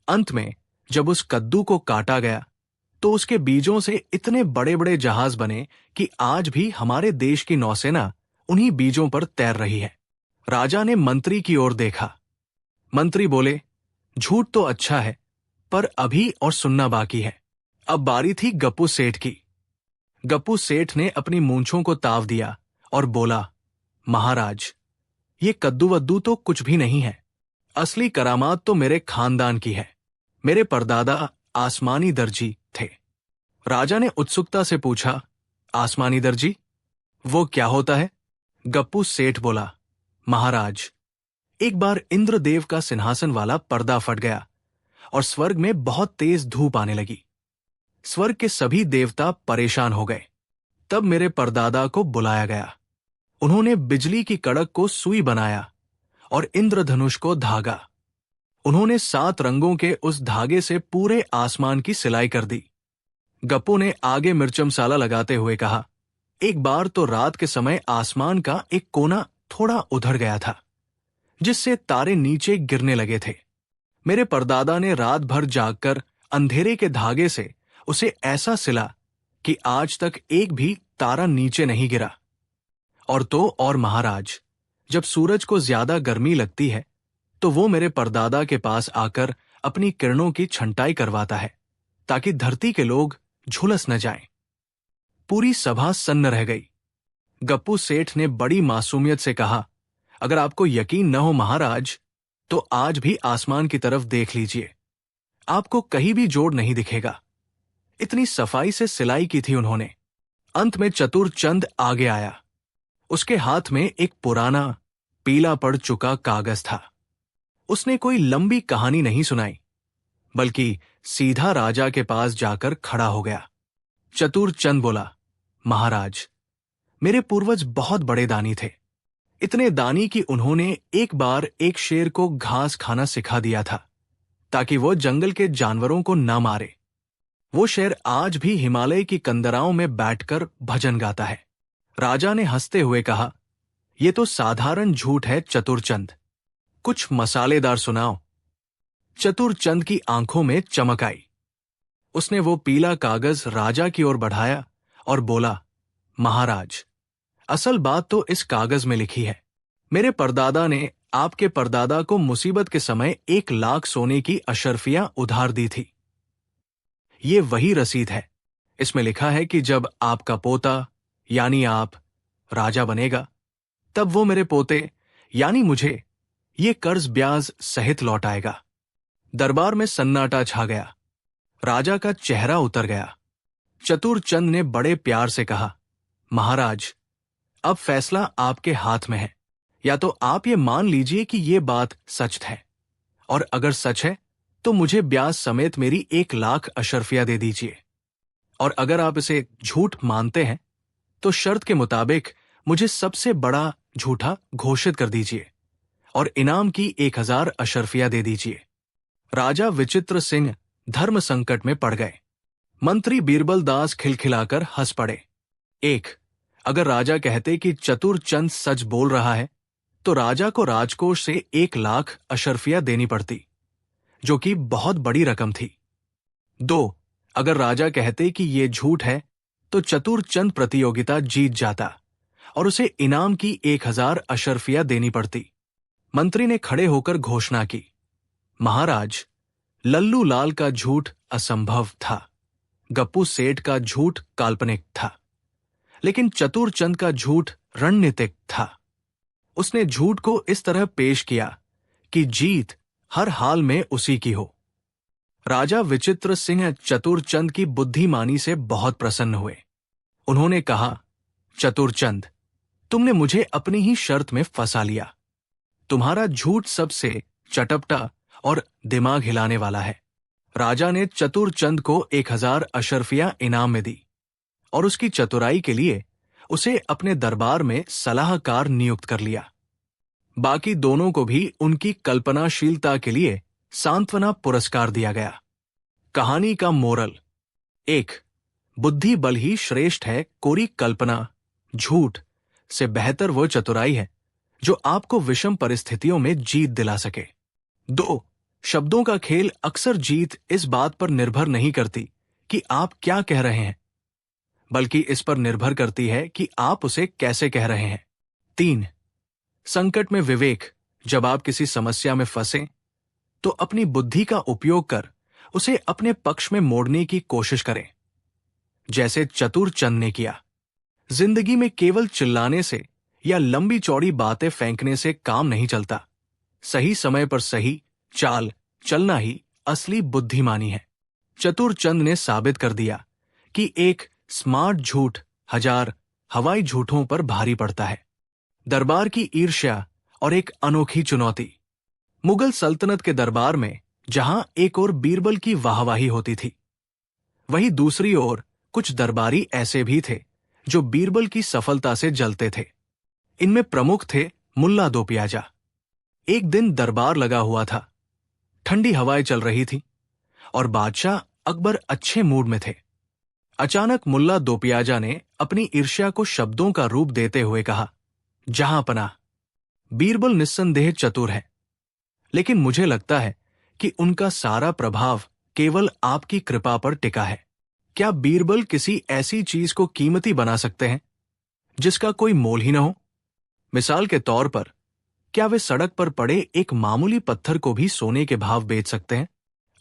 अंत में जब उस कद्दू को काटा गया तो उसके बीजों से इतने बड़े बड़े जहाज बने कि आज भी हमारे देश की नौसेना उन्हीं बीजों पर तैर रही है। राजा ने मंत्री की ओर देखा। मंत्री बोले, झूठ तो अच्छा है, पर अभी और सुनना बाकी है। अब बारी थी गप्पू सेठ की। गप्पू सेठ ने अपनी मूंछों को ताव दिया और बोला, महाराज, ये कद्दू वद्दू तो कुछ भी नहीं है। असली करामात तो मेरे खानदान की है। मेरे परदादा आसमानी दर्जी थे। राजा ने उत्सुकता से पूछा, आसमानी दर्जी, वो क्या होता है? गप्पू सेठ बोला, महाराज, एक बार इंद्रदेव का सिंहासन वाला पर्दा फट गया और स्वर्ग में बहुत तेज धूप आने लगी। स्वर्ग के सभी देवता परेशान हो गए। तब मेरे परदादा को बुलाया गया। उन्होंने बिजली की कड़क को सुई बनाया और इंद्रधनुष को धागा। उन्होंने 7 रंगों के उस धागे से पूरे आसमान की सिलाई कर दी। गप्पू ने आगे मिर्च मसाला लगाते हुए कहा, एक बार तो रात के समय आसमान का एक कोना थोड़ा उधड़ गया था, जिससे तारे नीचे गिरने लगे थे। मेरे परदादा ने रात भर जागकर अंधेरे के धागे से उसे ऐसा सिला कि आज तक एक भी तारा नीचे नहीं गिरा। और महाराज, जब सूरज को ज्यादा गर्मी लगती है तो वो मेरे परदादा के पास आकर अपनी किरणों की छंटाई करवाता है ताकि धरती के लोग झुलस न जाएं। पूरी सभा सन्न रह गई। गप्पू सेठ ने बड़ी मासूमियत से कहा, अगर आपको यकीन न हो महाराज, तो आज भी आसमान की तरफ देख लीजिए, आपको कहीं भी जोड़ नहीं दिखेगा। इतनी सफाई से सिलाई की थी उन्होंने। अंत में चतुर चंद आगे आया। उसके हाथ में एक पुराना पीला पड़ चुका कागज था। उसने कोई लंबी कहानी नहीं सुनाई, बल्कि सीधा राजा के पास जाकर खड़ा हो गया। चतुर चंद बोला, महाराज, मेरे पूर्वज बहुत बड़े दानी थे। इतने दानी कि उन्होंने एक बार एक शेर को घास खाना सिखा दिया था ताकि वो जंगल के जानवरों को न मारे। वो शेर आज भी हिमालय की कंदराओं में बैठकर भजन गाता है। राजा ने हंसते हुए कहा, ये तो साधारण झूठ है चतुरचंद, कुछ मसालेदार सुनाओ। चतुरचंद की आंखों में चमक आई। उसने वो पीला कागज राजा की ओर बढ़ाया और बोला, महाराज, असल बात तो इस कागज में लिखी है। मेरे परदादा ने आपके परदादा को मुसीबत के समय 1,00,000 सोने की अशर्फियां उधार दी थी। ये वही रसीद है। इसमें लिखा है कि जब आपका पोता यानी आप राजा बनेगा, तब वो मेरे पोते यानी मुझे ये कर्ज ब्याज सहित लौटाएगा। दरबार में सन्नाटा छा गया। राजा का चेहरा उतर गया। चतुरचंद ने बड़े प्यार से कहा, महाराज, अब फैसला आपके हाथ में है। या तो आप ये मान लीजिए कि ये बात सच है, और अगर सच है तो मुझे ब्याज समेत मेरी 1,00,000 अशर्फिया दे दीजिए, और अगर आप इसे झूठ मानते हैं तो शर्त के मुताबिक मुझे सबसे बड़ा झूठा घोषित कर दीजिए और इनाम की 1,000 अशर्फिया दे दीजिए। राजा विचित्र सिंह धर्म संकट में पड़ गए। मंत्री बीरबल दास खिलखिलाकर हंस पड़े। अगर राजा कहते कि चतुरचंद सच बोल रहा है तो राजा को राजकोष से 1,00,000 अशर्फिया देनी पड़ती, जो कि बहुत बड़ी रकम थी। अगर राजा कहते कि ये झूठ है तो चतुरचंद प्रतियोगिता जीत जाता और उसे इनाम की 1,000 अशर्फिया देनी पड़ती। मंत्री ने खड़े होकर घोषणा की, महाराज, लल्लू लाल का झूठ असंभव था, गप्पू सेठ का झूठ काल्पनिक था, लेकिन चतुरचंद का झूठ रणनीतिक था। उसने झूठ को इस तरह पेश किया कि जीत हर हाल में उसी की हो। राजा विचित्र सिंह चतुरचंद की बुद्धिमानी से बहुत प्रसन्न हुए। उन्होंने कहा, चतुरचंद, तुमने मुझे अपनी ही शर्त में फंसा लिया। तुम्हारा झूठ सबसे चटपटा और दिमाग हिलाने वाला है। राजा ने चतुरचंद को 1,000 अशर्फिया इनाम में दी और उसकी चतुराई के लिए उसे अपने दरबार में सलाहकार नियुक्त कर लिया। बाकी दोनों को भी उनकी कल्पनाशीलता के लिए सांत्वना पुरस्कार दिया गया। कहानी का मोरल: 1. बुद्धि बल ही श्रेष्ठ है, कोरी कल्पना झूठ से बेहतर वो चतुराई है जो आपको विषम परिस्थितियों में जीत दिला सके। 2. शब्दों का खेल अक्सर जीत इस बात पर निर्भर नहीं करती कि आप क्या कह रहे हैं, बल्कि इस पर निर्भर करती है कि आप उसे कैसे कह रहे हैं। 3. संकट में विवेक: जब आप किसी समस्या में फंसे तो अपनी बुद्धि का उपयोग कर उसे अपने पक्ष में मोड़ने की कोशिश करें, जैसे चतुरचंद ने किया। जिंदगी में केवल चिल्लाने से या लंबी चौड़ी बातें फेंकने से काम नहीं चलता। सही समय पर सही चाल चलना ही असली बुद्धिमानी है। चतुरचंद ने साबित कर दिया कि एक स्मार्ट झूठ 1,000 हवाई झूठों पर भारी पड़ता है। दरबार की ईर्ष्या और एक अनोखी चुनौती। मुगल सल्तनत के दरबार में जहां एक ओर बीरबल की वाहवाही होती थी, वहीं दूसरी ओर कुछ दरबारी ऐसे भी थे जो बीरबल की सफलता से जलते थे। इनमें प्रमुख थे मुल्ला दो प्याजा। एक दिन दरबार लगा हुआ था, ठंडी हवाएं चल रही थी और बादशाह अकबर अच्छे मूड में थे। अचानक मुल्ला दो प्याजा ने अपनी ईर्ष्या को शब्दों का रूप देते हुए कहा, जहां पनाह, बीरबल निस्संदेह चतुर है, लेकिन मुझे लगता है कि उनका सारा प्रभाव केवल आपकी कृपा पर टिका है। क्या बीरबल किसी ऐसी चीज को कीमती बना सकते हैं जिसका कोई मोल ही न हो? मिसाल के तौर पर, क्या वे सड़क पर पड़े एक मामूली पत्थर को भी सोने के भाव बेच सकते हैं?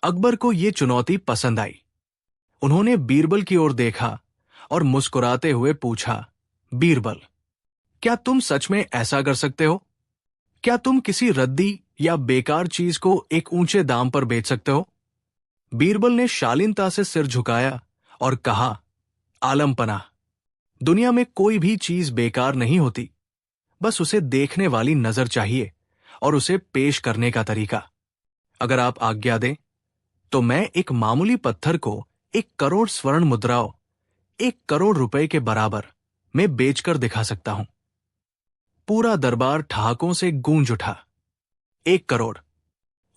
अकबर को ये चुनौती पसंद आई। उन्होंने बीरबल की ओर देखा और मुस्कुराते हुए पूछा, बीरबल, क्या तुम सच में ऐसा कर सकते हो? क्या तुम किसी रद्दी या बेकार चीज को एक ऊंचे दाम पर बेच सकते हो? बीरबल ने शालीनता से सिर झुकाया और कहा, आलमपना, दुनिया में कोई भी चीज बेकार नहीं होती, बस उसे देखने वाली नजर चाहिए और उसे पेश करने का तरीका। अगर आप आज्ञा दें तो मैं एक मामूली पत्थर को 1 करोड़ स्वर्ण मुद्राओं, 1 करोड़ रुपए के बराबर में बेचकर दिखा सकता हूं। पूरा दरबार ठहाकों से गूंज उठा। 1 करोड़!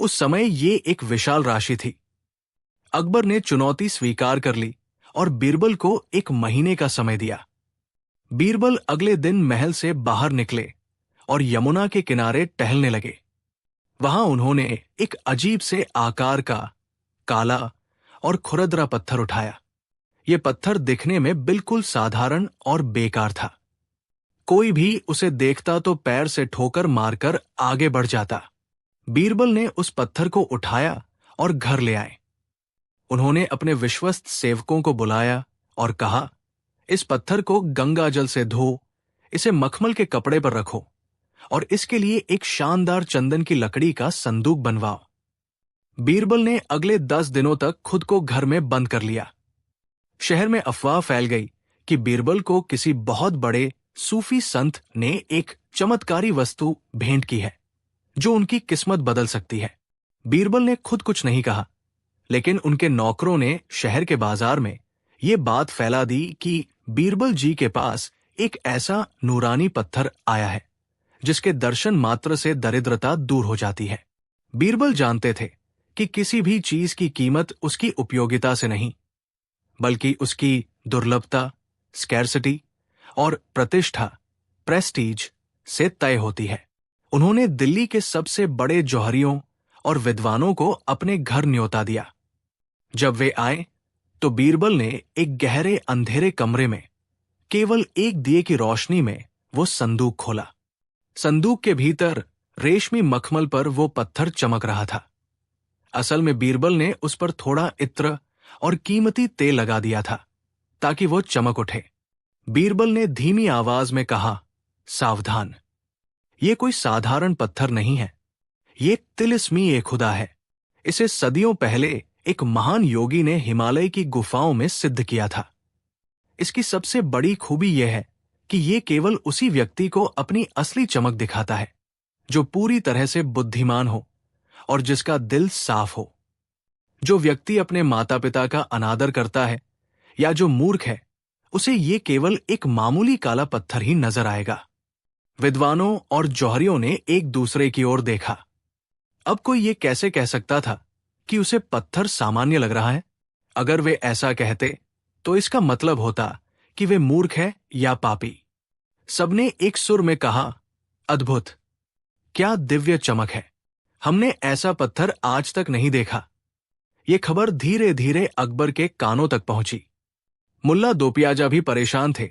उस समय ये एक विशाल राशि थी। अकबर ने चुनौती स्वीकार कर ली और बीरबल को 1 महीने का समय दिया। बीरबल अगले दिन महल से बाहर निकले और यमुना के किनारे टहलने लगे। वहां उन्होंने एक अजीब से आकार का काला और खुरदरा पत्थर उठाया। यह पत्थर दिखने में बिल्कुल साधारण और बेकार था। कोई भी उसे देखता तो पैर से ठोकर मारकर आगे बढ़ जाता। बीरबल ने उस पत्थर को उठाया और घर ले आए। उन्होंने अपने विश्वस्त सेवकों को बुलाया और कहा, इस पत्थर को गंगा जल से धो, इसे मखमल के कपड़े पर रखो और इसके लिए एक शानदार चंदन की लकड़ी का संदूक बनवाओ। बीरबल ने अगले 10 दिनों तक खुद को घर में बंद कर लिया। शहर में अफवाह फैल गई कि बीरबल को किसी बहुत बड़े सूफी संत ने एक चमत्कारी वस्तु भेंट की है जो उनकी किस्मत बदल सकती है। बीरबल ने खुद कुछ नहीं कहा, लेकिन उनके नौकरों ने शहर के बाजार में ये बात फैला दी कि बीरबल जी के पास एक ऐसा नूरानी पत्थर आया है जिसके दर्शन मात्र से दरिद्रता दूर हो जाती है। बीरबल जानते थे कि किसी भी चीज की कीमत उसकी उपयोगिता से नहीं, बल्कि उसकी दुर्लभता, स्कैर्सिटी और प्रतिष्ठा, प्रेस्टीज से तय होती है। उन्होंने दिल्ली के सबसे बड़े जौहरियों और विद्वानों को अपने घर न्योता दिया। जब वे आए तो बीरबल ने एक गहरे अंधेरे कमरे में केवल एक दिए की रोशनी में वो संदूक खोला। संदूक के भीतर रेशमी मखमल पर वो पत्थर चमक रहा था। असल में बीरबल ने उस पर थोड़ा इत्र और कीमती तेल लगा दिया था ताकि वो चमक उठे। बीरबल ने धीमी आवाज में कहा, सावधान, ये कोई साधारण पत्थर नहीं है, ये तिलिस्मी खुदा है। इसे सदियों पहले एक महान योगी ने हिमालय की गुफाओं में सिद्ध किया था। इसकी सबसे बड़ी खूबी यह है कि ये केवल उसी व्यक्ति को अपनी असली चमक दिखाता है जो पूरी तरह से बुद्धिमान हो और जिसका दिल साफ हो। जो व्यक्ति अपने माता पिता का अनादर करता है या जो मूर्ख है, उसे ये केवल एक मामूली काला पत्थर ही नजर आएगा। विद्वानों और जौहरियों ने एक दूसरे की ओर देखा। अब कोई ये कैसे कह सकता था कि उसे पत्थर सामान्य लग रहा है? अगर वे ऐसा कहते तो इसका मतलब होता कि वे मूर्ख है या पापी। सबने एक सुर में कहा, अद्भुत, क्या दिव्य चमक है, हमने ऐसा पत्थर आज तक नहीं देखा। ये खबर धीरे धीरे अकबर के कानों तक पहुंची। मुल्ला दोपियाजा भी परेशान थे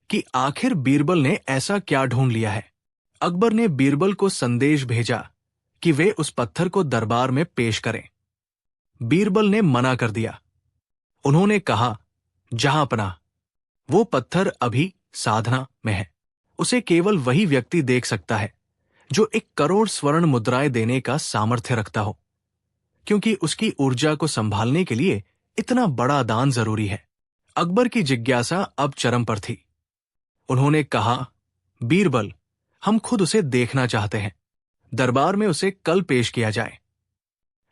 कि आखिर बीरबल ने ऐसा क्या ढूंढ लिया है। अकबर ने बीरबल को संदेश भेजा कि वे उस पत्थर को दरबार में पेश करें। बीरबल ने मना कर दिया। उन्होंने कहा, जहांपना, वो पत्थर अभी साधना में है। उसे केवल वही व्यक्ति देख सकता है जो 1 करोड़ स्वर्ण मुद्राएं देने का सामर्थ्य रखता हो, क्योंकि उसकी ऊर्जा को संभालने के लिए इतना बड़ा दान जरूरी है। अकबर की जिज्ञासा अब चरम पर थी। उन्होंने कहा, बीरबल, हम खुद उसे देखना चाहते हैं। दरबार में उसे कल पेश किया जाए।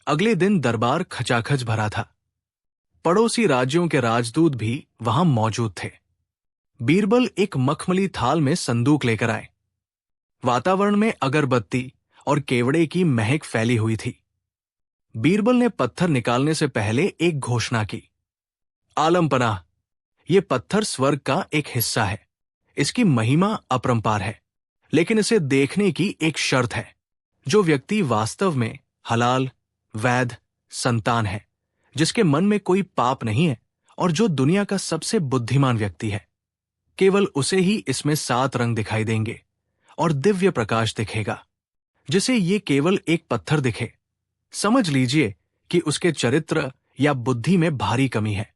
अगले दिन दरबार खचाखच भरा था। पड़ोसी राज्यों के राजदूत भी वहां मौजूद थे। बीरबल एक मखमली थाल में संदूक लेकर आए। वातावरण में अगरबत्ती और केवड़े की महक फैली हुई थी। बीरबल ने पत्थर निकालने से पहले एक घोषणा की, आलमपनाह, ये पत्थर स्वर्ग का एक हिस्सा है। इसकी महिमा अपरंपार है, लेकिन इसे देखने की एक शर्त है। जो व्यक्ति वास्तव में हलाल, वैध, संतान है, जिसके मन में कोई पाप नहीं है और जो दुनिया का सबसे बुद्धिमान व्यक्ति है, केवल उसे ही इसमें 7 रंग दिखाई देंगे और दिव्य प्रकाश दिखेगा। जिसे ये केवल एक पत्थर दिखे, समझ लीजिए कि उसके चरित्र या बुद्धि में भारी कमी है।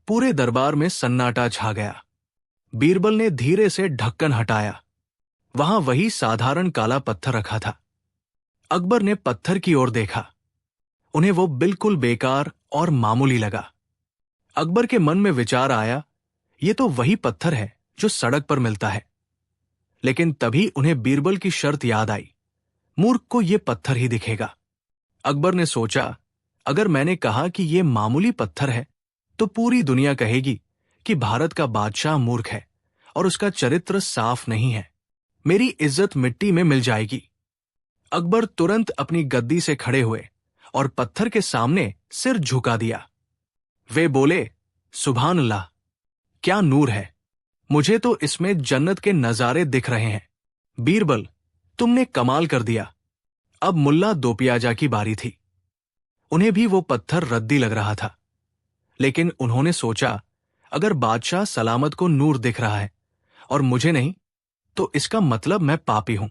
पूरे दरबार में सन्नाटा छा गया। बीरबल ने धीरे से ढक्कन हटाया। वहां वही साधारण काला पत्थर रखा था। अकबर ने पत्थर की ओर देखा। उन्हें वो बिल्कुल बेकार और मामूली लगा। अकबर के मन में विचार आया, ये तो वही पत्थर है जो सड़क पर मिलता है। लेकिन तभी उन्हें बीरबल की शर्त याद आई, मूर्ख को ये पत्थर ही दिखेगा। अकबर ने सोचा, अगर मैंने कहा कि ये मामूली पत्थर है तो पूरी दुनिया कहेगी कि भारत का बादशाह मूर्ख है और उसका चरित्र साफ नहीं है। मेरी इज्जत मिट्टी में मिल जाएगी। अकबर तुरंत अपनी गद्दी से खड़े हुए और पत्थर के सामने सिर झुका दिया। वे बोले, सुभान अल्लाह, क्या नूर है। मुझे तो इसमें जन्नत के नजारे दिख रहे हैं। बीरबल, तुमने कमाल कर दिया। अब मुल्ला दोपियाजा की बारी थी। उन्हें भी वो पत्थर रद्दी लग रहा था, लेकिन उन्होंने सोचा, अगर बादशाह सलामत को नूर दिख रहा है और मुझे नहीं, तो इसका मतलब मैं पापी हूं।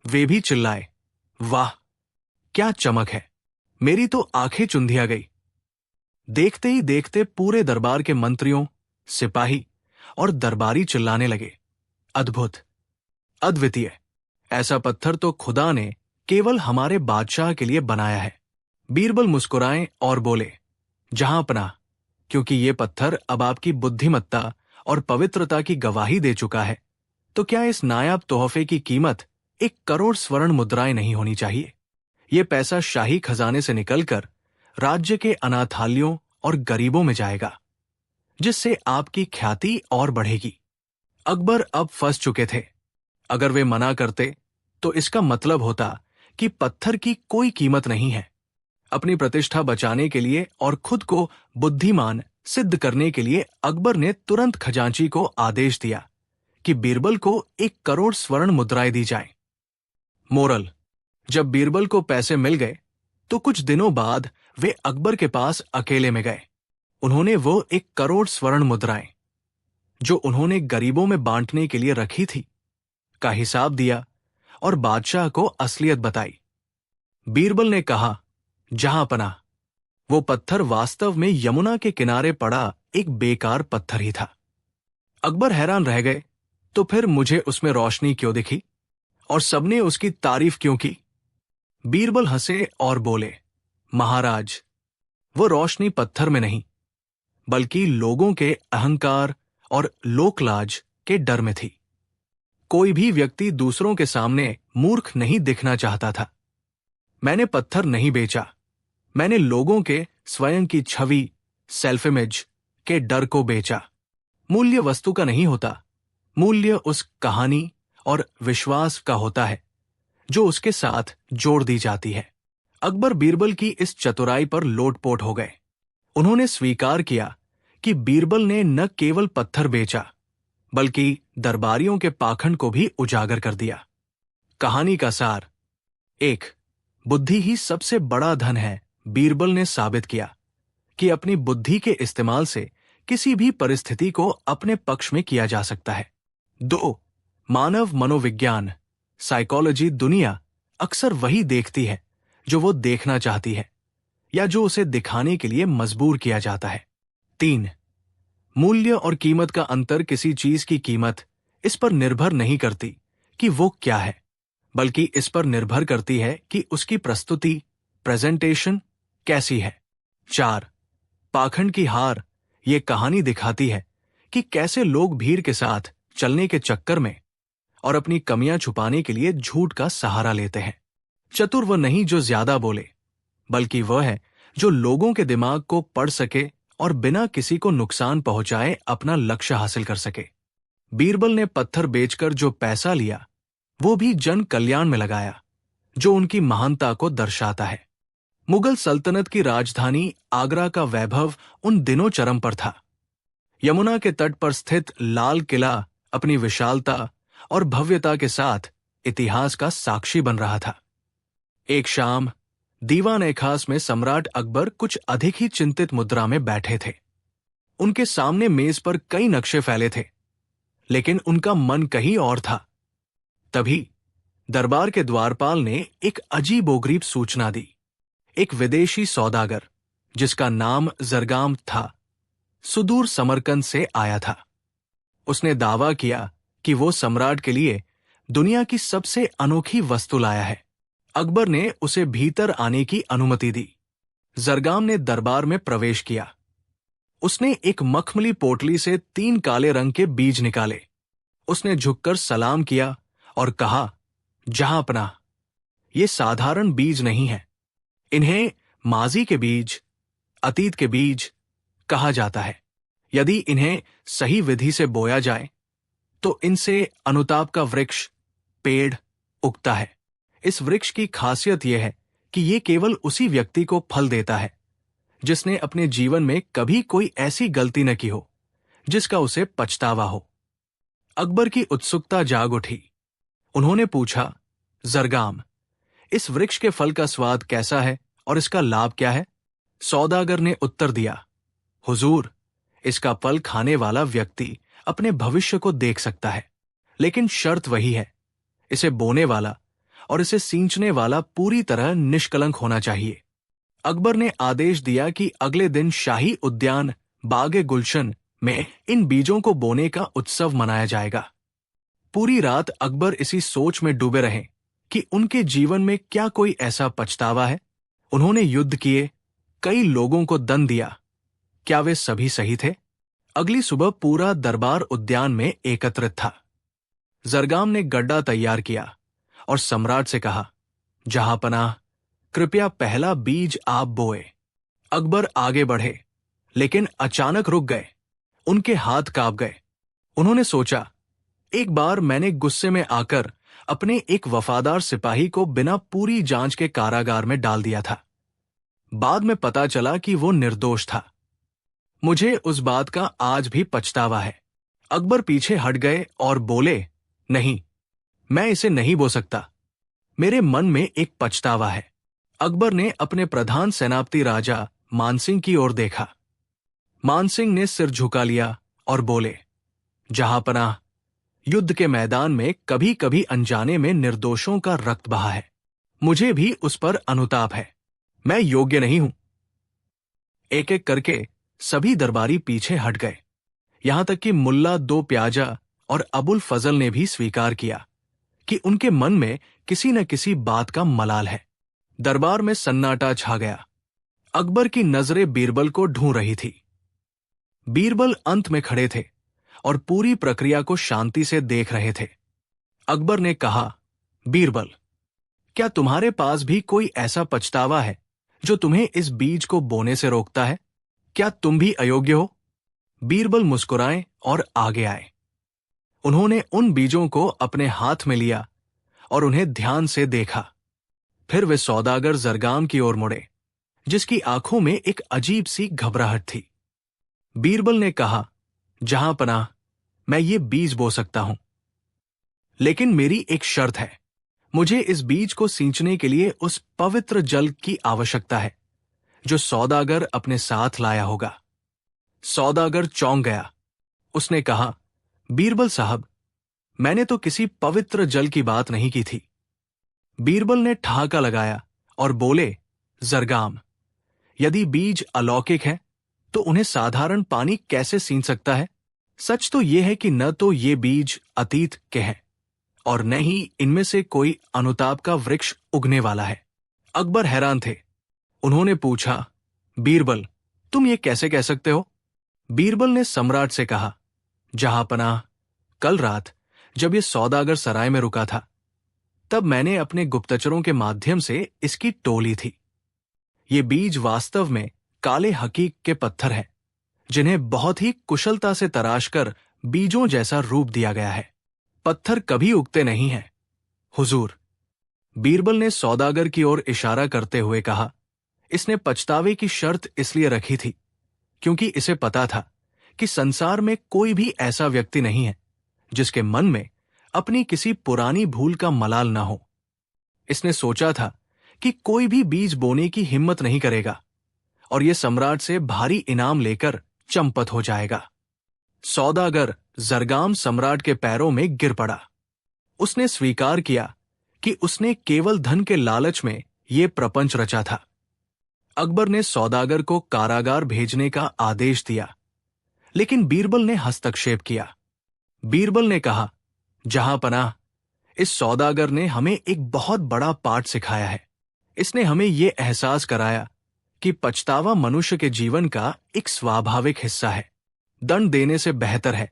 वे भी चिल्लाए, वाह, क्या चमक है। मेरी तो आंखें चुंधिया गई। देखते ही देखते पूरे दरबार के मंत्रियों, सिपाही और दरबारी चिल्लाने लगे, अद्भुत, अद्वितीय। ऐसा पत्थर तो खुदा ने केवल हमारे बादशाह के लिए बनाया है। बीरबल मुस्कुराए और बोले, जहां अपना, क्योंकि ये पत्थर अब आपकी बुद्धिमत्ता और पवित्रता की गवाही दे चुका है, तो क्या इस नायाब तोहफे की कीमत 1 करोड़ स्वर्ण मुद्राएं नहीं होनी चाहिए? ये पैसा शाही खजाने से निकलकर राज्य के अनाथालयों और गरीबों में जाएगा, जिससे आपकी ख्याति और बढ़ेगी। अकबर अब फंस चुके थे। अगर वे मना करते तो इसका मतलब होता कि पत्थर की कोई कीमत नहीं है। अपनी प्रतिष्ठा बचाने के लिए और खुद को बुद्धिमान सिद्ध करने के लिए अकबर ने तुरंत खजांची को आदेश दिया कि बीरबल को 1 करोड़ स्वर्ण मुद्राएं दी जाएं। मोरल, जब बीरबल को पैसे मिल गए तो कुछ दिनों बाद वे अकबर के पास अकेले में गए। उन्होंने वो 1 करोड़ स्वर्ण मुद्राएं, जो उन्होंने गरीबों में बांटने के लिए रखी थी, का हिसाब दिया और बादशाह को असलियत बताई। बीरबल ने कहा, जहां पना, वो पत्थर वास्तव में यमुना के किनारे पड़ा एक बेकार पत्थर ही था। अकबर हैरान रह गए, तो फिर मुझे उसमें रोशनी क्यों दिखी और सबने उसकी तारीफ क्यों की? बीरबल हंसे और बोले, महाराज, वो रोशनी पत्थर में नहीं, बल्कि लोगों के अहंकार और लोकलाज के डर में थी। कोई भी व्यक्ति दूसरों के सामने मूर्ख नहीं दिखना चाहता था। मैंने पत्थर नहीं बेचा, मैंने लोगों के स्वयं की छवि, सेल्फ इमेज के डर को बेचा। मूल्य वस्तु का नहीं होता, मूल्य उस कहानी और विश्वास का होता है जो उसके साथ जोड़ दी जाती है। अकबर बीरबल की इस चतुराई पर लोटपोट हो गए। उन्होंने स्वीकार किया कि बीरबल ने न केवल पत्थर बेचा, बल्कि दरबारियों के पाखंड को भी उजागर कर दिया। कहानी का सार: 1. बुद्धि ही सबसे बड़ा धन है। बीरबल ने साबित किया कि अपनी बुद्धि के इस्तेमाल से किसी भी परिस्थिति को अपने पक्ष में किया जा सकता है। 2. मानव मनोविज्ञान, साइकोलॉजी दुनिया अक्सर वही देखती है जो वो देखना चाहती है या जो उसे दिखाने के लिए मजबूर किया जाता है। 3. मूल्य और कीमत का अंतर किसी चीज की कीमत इस पर निर्भर नहीं करती कि वो क्या है, बल्कि इस पर निर्भर करती है कि उसकी प्रस्तुति, प्रेजेंटेशन कैसी है। 4. पाखंड की हार ये कहानी दिखाती है कि कैसे लोग भीड़ के साथ चलने के चक्कर में और अपनी कमियां छुपाने के लिए झूठ का सहारा लेते हैं। चतुर वह नहीं जो ज्यादा बोले, बल्कि वह है जो लोगों के दिमाग को पढ़ सके और बिना किसी को नुकसान पहुंचाए अपना लक्ष्य हासिल कर सके। बीरबल ने पत्थर बेचकर जो पैसा लिया वो भी जन कल्याण में लगाया, जो उनकी महानता को दर्शाता है। मुगल सल्तनत की राजधानी आगरा का वैभव उन दिनों चरम पर था। यमुना के तट पर स्थित लाल किला अपनी विशालता और भव्यता के साथ इतिहास का साक्षी बन रहा था। एक शाम दीवान-ए-खास में सम्राट अकबर कुछ अधिक ही चिंतित मुद्रा में बैठे थे। उनके सामने मेज पर कई नक्शे फैले थे, लेकिन उनका मन कहीं और था। तभी दरबार के द्वारपाल ने एक अजीबोगरीब सूचना दी। एक विदेशी सौदागर, जिसका नाम जरगाम था, सुदूर समरकंद से आया था। उसने दावा किया कि वो सम्राट के लिए दुनिया की सबसे अनोखी वस्तु लाया है। अकबर ने उसे भीतर आने की अनुमति दी। जरगाम ने दरबार में प्रवेश किया। उसने एक मखमली पोटली से 3 काले रंग के बीज निकाले। उसने झुककर सलाम किया और कहा, जहांपनाह, ये साधारण बीज नहीं है। इन्हें माजी के बीज, अतीत के बीज कहा जाता है। यदि इन्हें सही विधि से बोया जाए तो इनसे अनुताप का वृक्ष, पेड़ उगता है। इस वृक्ष की खासियत यह है कि यह केवल उसी व्यक्ति को फल देता है जिसने अपने जीवन में कभी कोई ऐसी गलती न की हो जिसका उसे पछतावा हो। अकबर की उत्सुकता जाग उठी। उन्होंने पूछा, जरगाम, इस वृक्ष के फल का स्वाद कैसा है और इसका लाभ क्या है? सौदागर ने उत्तर दिया, हुजूर, इसका फल खाने वाला व्यक्ति अपने भविष्य को देख सकता है, लेकिन शर्त वही है, इसे बोने वाला और इसे सींचने वाला पूरी तरह निष्कलंक होना चाहिए। अकबर ने आदेश दिया कि अगले दिन शाही उद्यान बागे गुलशन में इन बीजों को बोने का उत्सव मनाया जाएगा। पूरी रात अकबर इसी सोच में डूबे रहे कि उनके जीवन में क्या कोई ऐसा पछतावा है। उन्होंने युद्ध किए, कई लोगों को दंड दिया, क्या वे सभी सही थे? अगली सुबह पूरा दरबार उद्यान में एकत्रित था। जरगाम ने गड्ढा तैयार किया और सम्राट से कहा, जहांपनाह, कृपया पहला बीज आप बोए। अकबर आगे बढ़े, लेकिन अचानक रुक गए। उनके हाथ कांप गए। उन्होंने सोचा, एक बार मैंने गुस्से में आकर अपने एक वफादार सिपाही को बिना पूरी जांच के कारागार में डाल दिया था। बाद में पता चला कि वो निर्दोष था। मुझे उस बात का आज भी पछतावा है। अकबर पीछे हट गए और बोले, नहीं, मैं इसे नहीं बो सकता। मेरे मन में एक पछतावा है। अकबर ने अपने प्रधान सेनापति राजा मानसिंह की ओर देखा। मानसिंह ने सिर झुका लिया और बोले, जहांपनाह, युद्ध के मैदान में कभी कभी अनजाने में निर्दोषों का रक्त बहा है। मुझे भी उस पर अनुताप है। मैं योग्य नहीं हूं। एक एक करके सभी दरबारी पीछे हट गए। यहां तक कि मुल्ला दो प्याजा और अबुल फजल ने भी स्वीकार किया कि उनके मन में किसी न किसी बात का मलाल है। दरबार में सन्नाटा छा गया। अकबर की नजरें बीरबल को ढूंढ रही थी। बीरबल अंत में खड़े थे और पूरी प्रक्रिया को शांति से देख रहे थे। अकबर ने कहा, बीरबल, क्या तुम्हारे पास भी कोई ऐसा पछतावा है जो तुम्हें इस बीज को बोने से रोकता है? क्या तुम भी अयोग्य हो? बीरबल मुस्कुराए और आगे आए। उन्होंने उन बीजों को अपने हाथ में लिया और उन्हें ध्यान से देखा। फिर वे सौदागर जरगाम की ओर मुड़े, जिसकी आंखों में एक अजीब सी घबराहट थी। बीरबल ने कहा, जहांपनाह, मैं ये बीज बो सकता हूं, लेकिन मेरी एक शर्त है। मुझे इस बीज को सींचने के लिए उस पवित्र जल की आवश्यकता है जो सौदागर अपने साथ लाया होगा। सौदागर चौंक गया। उसने कहा, बीरबल साहब, मैंने तो किसी पवित्र जल की बात नहीं की थी। बीरबल ने ठहाका लगाया और बोले, जरगाम, यदि बीज अलौकिक है तो उन्हें साधारण पानी कैसे सींच सकता है? सच तो यह है कि न तो ये बीज अतीत के हैं और न ही इनमें से कोई अनुताप का वृक्ष उगने वाला है। अकबर हैरान थे। उन्होंने पूछा, बीरबल, तुम ये कैसे कह सकते हो? बीरबल ने सम्राट से कहा, जहांपनाह, कल रात जब ये सौदागर सराय में रुका था, तब मैंने अपने गुप्तचरों के माध्यम से इसकी टोली थी। ये बीज वास्तव में काले हकीक के पत्थर हैं, जिन्हें बहुत ही कुशलता से तराशकर बीजों जैसा रूप दिया गया है। पत्थर कभी उगते नहीं हैं, हुजूर। बीरबल ने सौदागर की ओर इशारा करते हुए कहा, इसने पछतावे की शर्त इसलिए रखी थी क्योंकि इसे पता था कि संसार में कोई भी ऐसा व्यक्ति नहीं है जिसके मन में अपनी किसी पुरानी भूल का मलाल न हो। इसने सोचा था कि कोई भी बीज बोने की हिम्मत नहीं करेगा और यह सम्राट से भारी इनाम लेकर चंपत हो जाएगा। सौदागर जरगाम सम्राट के पैरों में गिर पड़ा। उसने स्वीकार किया कि उसने केवल धन के लालच में ये प्रपंच रचा था। अकबर ने सौदागर को कारागार भेजने का आदेश दिया, लेकिन बीरबल ने हस्तक्षेप किया। बीरबल ने कहा, जहांपनाह, इस सौदागर ने हमें एक बहुत बड़ा पाठ सिखाया है। इसने हमें यह एहसास कराया कि पछतावा मनुष्य के जीवन का एक स्वाभाविक हिस्सा है। दंड देने से बेहतर है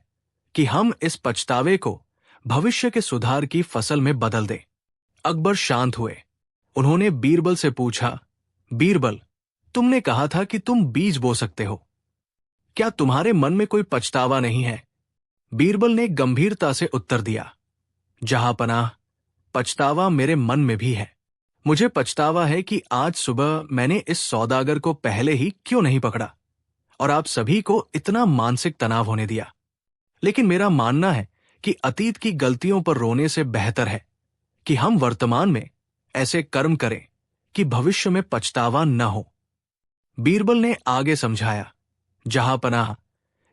कि हम इस पछतावे को भविष्य के सुधार की फसल में बदल दें। अकबर शांत हुए। उन्होंने बीरबल से पूछा, बीरबल, तुमने कहा था कि तुम बीज बो सकते हो। क्या तुम्हारे मन में कोई पछतावा नहीं है? बीरबल ने गंभीरता से उत्तर दिया, जहांपनाह, पछतावा मेरे मन में भी है। मुझे पछतावा है कि आज सुबह मैंने इस सौदागर को पहले ही क्यों नहीं पकड़ा और आप सभी को इतना मानसिक तनाव होने दिया। लेकिन मेरा मानना है कि अतीत की गलतियों पर रोने से बेहतर है कि हम वर्तमान में ऐसे कर्म करें कि भविष्य में पछतावा न हो। बीरबल ने आगे समझाया, जहांपनाह,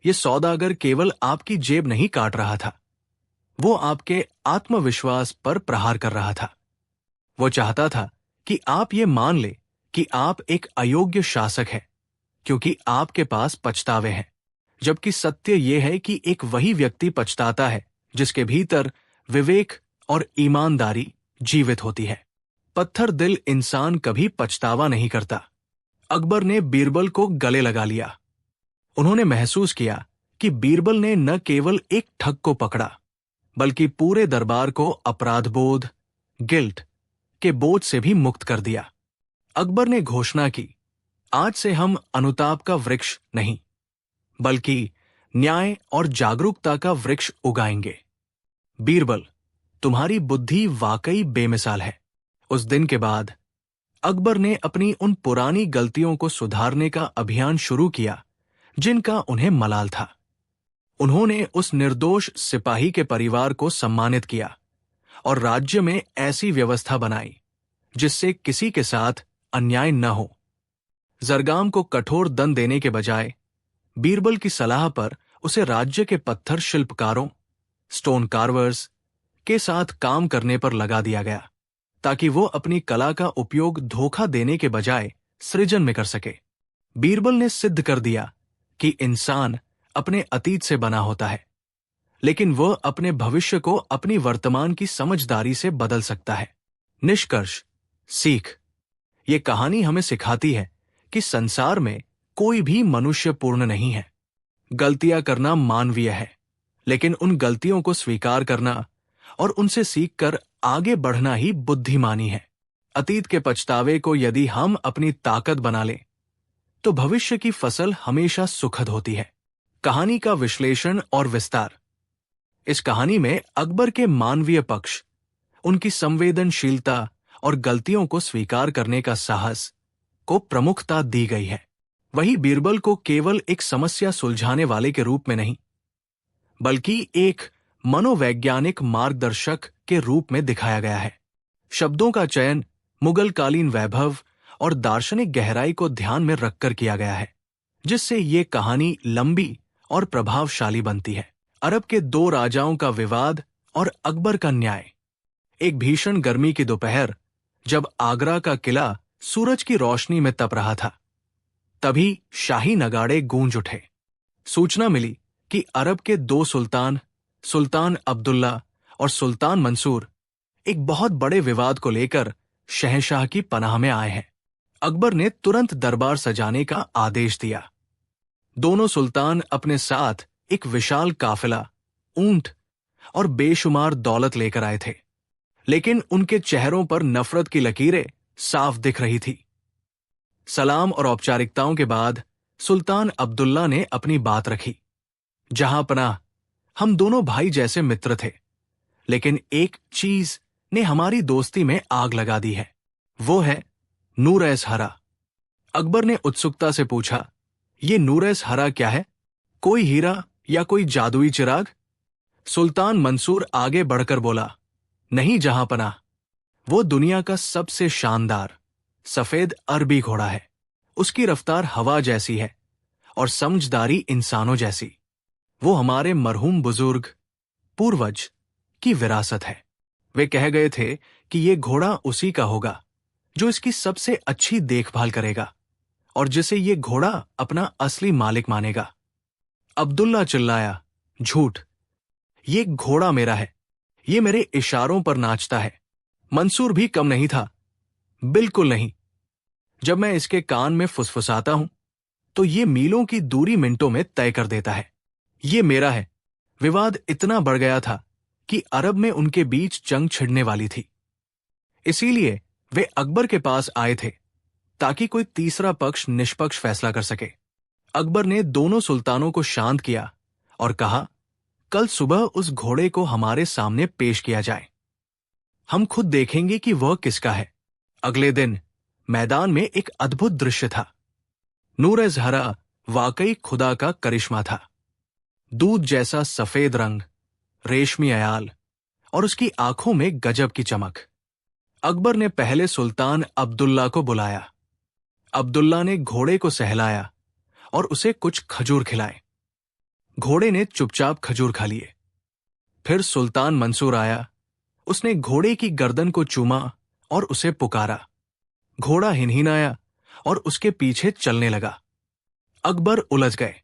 यह सौदागर केवल आपकी जेब नहीं काट रहा था, वो आपके आत्मविश्वास पर प्रहार कर रहा था। वो चाहता था कि आप ये मान ले कि आप एक अयोग्य शासक हैं, क्योंकि आपके पास पछतावे हैं, जबकि सत्य यह है कि एक वही व्यक्ति पछताता है जिसके भीतर विवेक और ईमानदारी जीवित होती है। पत्थर दिल इंसान कभी पछतावा नहीं करता। अकबर ने बीरबल को गले लगा लिया। उन्होंने महसूस किया कि बीरबल ने न केवल एक ठग को पकड़ा, बल्कि पूरे दरबार को अपराधबोध, गिल्ट के बोझ से भी मुक्त कर दिया। अकबर ने घोषणा की, आज से हम अनुताप का वृक्ष नहीं, बल्कि न्याय और जागरूकता का वृक्ष उगाएंगे। बीरबल, तुम्हारी बुद्धि वाकई बेमिसाल है। उस दिन के बाद अकबर ने अपनी उन पुरानी गलतियों को सुधारने का अभियान शुरू किया जिनका उन्हें मलाल था। उन्होंने उस निर्दोष सिपाही के परिवार को सम्मानित किया और राज्य में ऐसी व्यवस्था बनाई जिससे किसी के साथ अन्याय न हो। जरगाम को कठोर दंड देने के बजाय बीरबल की सलाह पर उसे राज्य के पत्थर शिल्पकारों, स्टोन कार्वर्स के साथ काम करने पर लगा दिया गया, ताकि वो अपनी कला का उपयोग धोखा देने के बजाय सृजन में कर सके। बीरबल ने सिद्ध कर दिया कि इंसान अपने अतीत से बना होता है, लेकिन वह अपने भविष्य को अपनी वर्तमान की समझदारी से बदल सकता है। निष्कर्ष, सीख, ये कहानी हमें सिखाती है कि संसार में कोई भी मनुष्य पूर्ण नहीं है। गलतियां करना मानवीय है, लेकिन उन गलतियों को स्वीकार करना और उनसे सीखकर आगे बढ़ना ही बुद्धिमानी है। अतीत के पछतावे को यदि हम अपनी ताकत बना लें, तो भविष्य की फसल हमेशा सुखद होती है। कहानी का विश्लेषण और विस्तार। इस कहानी में अकबर के मानवीय पक्ष, उनकी संवेदनशीलता और गलतियों को स्वीकार करने का साहस को प्रमुखता दी गई है। वहीं बीरबल को केवल एक समस्या सुलझाने वाले के रूप में नहीं, बल्कि एक मनोवैज्ञानिक मार्गदर्शक के रूप में दिखाया गया है। शब्दों का चयन मुगल कालीन वैभव और दार्शनिक गहराई को ध्यान में रखकर किया गया है, जिससे ये कहानी लंबी और प्रभावशाली बनती है। अरब के दो राजाओं का विवाद और अकबर का न्याय। एक भीषण गर्मी की दोपहर, जब आगरा का किला सूरज की रोशनी में तप रहा था, तभी शाही नगाड़े गूंज उठे। सूचना मिली कि अरब के दो सुल्तान, सुल्तान अब्दुल्ला और सुल्तान मंसूर, एक बहुत बड़े विवाद को लेकर शहंशाह की पनाह में आए हैं। अकबर ने तुरंत दरबार सजाने का आदेश दिया। दोनों सुल्तान अपने साथ एक विशाल काफिला, ऊंट और बेशुमार दौलत लेकर आए थे, लेकिन उनके चेहरों पर नफरत की लकीरें साफ दिख रही थी। सलाम और औपचारिकताओं के बाद सुल्तान अब्दुल्ला ने अपनी बात रखी। जहांपनाह, हम दोनों भाई जैसे मित्र थे, लेकिन एक चीज ने हमारी दोस्ती में आग लगा दी है, वो है नूर-ए हरा। अकबर ने उत्सुकता से पूछा, ये नूर-ए हरा क्या है? कोई हीरा या कोई जादुई चिराग? सुल्तान मंसूर आगे बढ़कर बोला, नहीं जहांपनाह, वो दुनिया का सबसे शानदार सफेद अरबी घोड़ा है। उसकी रफ्तार हवा जैसी है और समझदारी इंसानों जैसी। वो हमारे मरहूम बुजुर्ग, पूर्वज की विरासत है। वे कह गए थे कि ये घोड़ा उसी का होगा जो इसकी सबसे अच्छी देखभाल करेगा और जिसे ये घोड़ा अपना असली मालिक मानेगा। अब्दुल्ला चिल्लाया, झूठ! ये घोड़ा मेरा है, ये मेरे इशारों पर नाचता है। मंसूर भी कम नहीं था, बिल्कुल नहीं। जब मैं इसके कान में फुसफुसाता हूं तो ये मीलों की दूरी मिनटों में तय कर देता है। ये मेरा है। विवाद इतना बढ़ गया था कि अरब में उनके बीच जंग छिड़ने वाली थी। इसीलिए वे अकबर के पास आए थे ताकि कोई तीसरा पक्ष निष्पक्ष फैसला कर सके। अकबर ने दोनों सुल्तानों को शांत किया और कहा, कल सुबह उस घोड़े को हमारे सामने पेश किया जाए। हम खुद देखेंगे कि वह किसका है। अगले दिन मैदान में एक अद्भुत दृश्य था। नूर-ए-ज़हरा वाकई खुदा का करिश्मा था। दूध जैसा सफेद रंग, रेशमी अयाल और उसकी आंखों में गजब की चमक। अकबर ने पहले सुल्तान अब्दुल्ला को बुलाया। अब्दुल्ला ने घोड़े को सहलाया और उसे कुछ खजूर खिलाए। घोड़े ने चुपचाप खजूर खा लिए। फिर सुल्तान मंसूर आया। उसने घोड़े की गर्दन को चूमा और उसे पुकारा। घोड़ा हिनहिनाया और उसके पीछे चलने लगा। अकबर उलझ गए।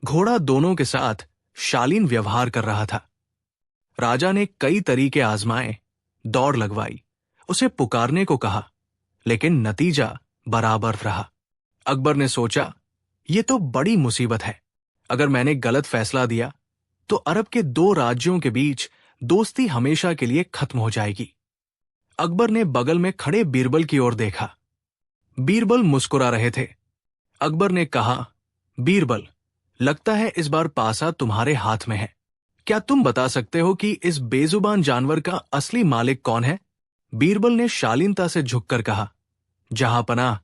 घोड़ा दोनों के साथ शालीन व्यवहार कर रहा था। राजा ने कई तरीके आजमाए, दौड़ लगवाई, उसे पुकारने को कहा, लेकिन नतीजा बराबर रहा। अकबर ने सोचा, ये तो बड़ी मुसीबत है। अगर मैंने गलत फैसला दिया तो अरब के दो राज्यों के बीच दोस्ती हमेशा के लिए खत्म हो जाएगी। अकबर ने बगल में खड़े बीरबल की ओर देखा। बीरबल मुस्कुरा रहे थे। अकबर ने कहा, बीरबल, लगता है इस बार पासा तुम्हारे हाथ में है। क्या तुम बता सकते हो कि इस बेजुबान जानवर का असली मालिक कौन है? बीरबल ने शालीनता से झुककर कहा, जहां पनाह,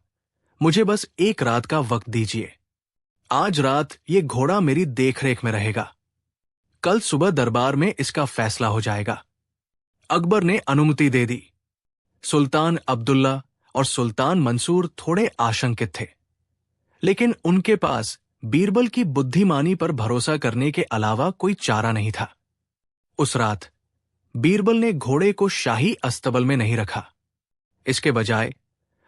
मुझे बस एक रात का वक्त दीजिए। आज रात ये घोड़ा मेरी देखरेख में रहेगा। कल सुबह दरबार में इसका फैसला हो जाएगा। अकबर ने अनुमति दे दी। सुल्तान अब्दुल्ला और सुल्तान मंसूर थोड़े आशंकित थे, लेकिन उनके पास बीरबल की बुद्धिमानी पर भरोसा करने के अलावा कोई चारा नहीं था। उस रात बीरबल ने घोड़े को शाही अस्तबल में नहीं रखा। इसके बजाय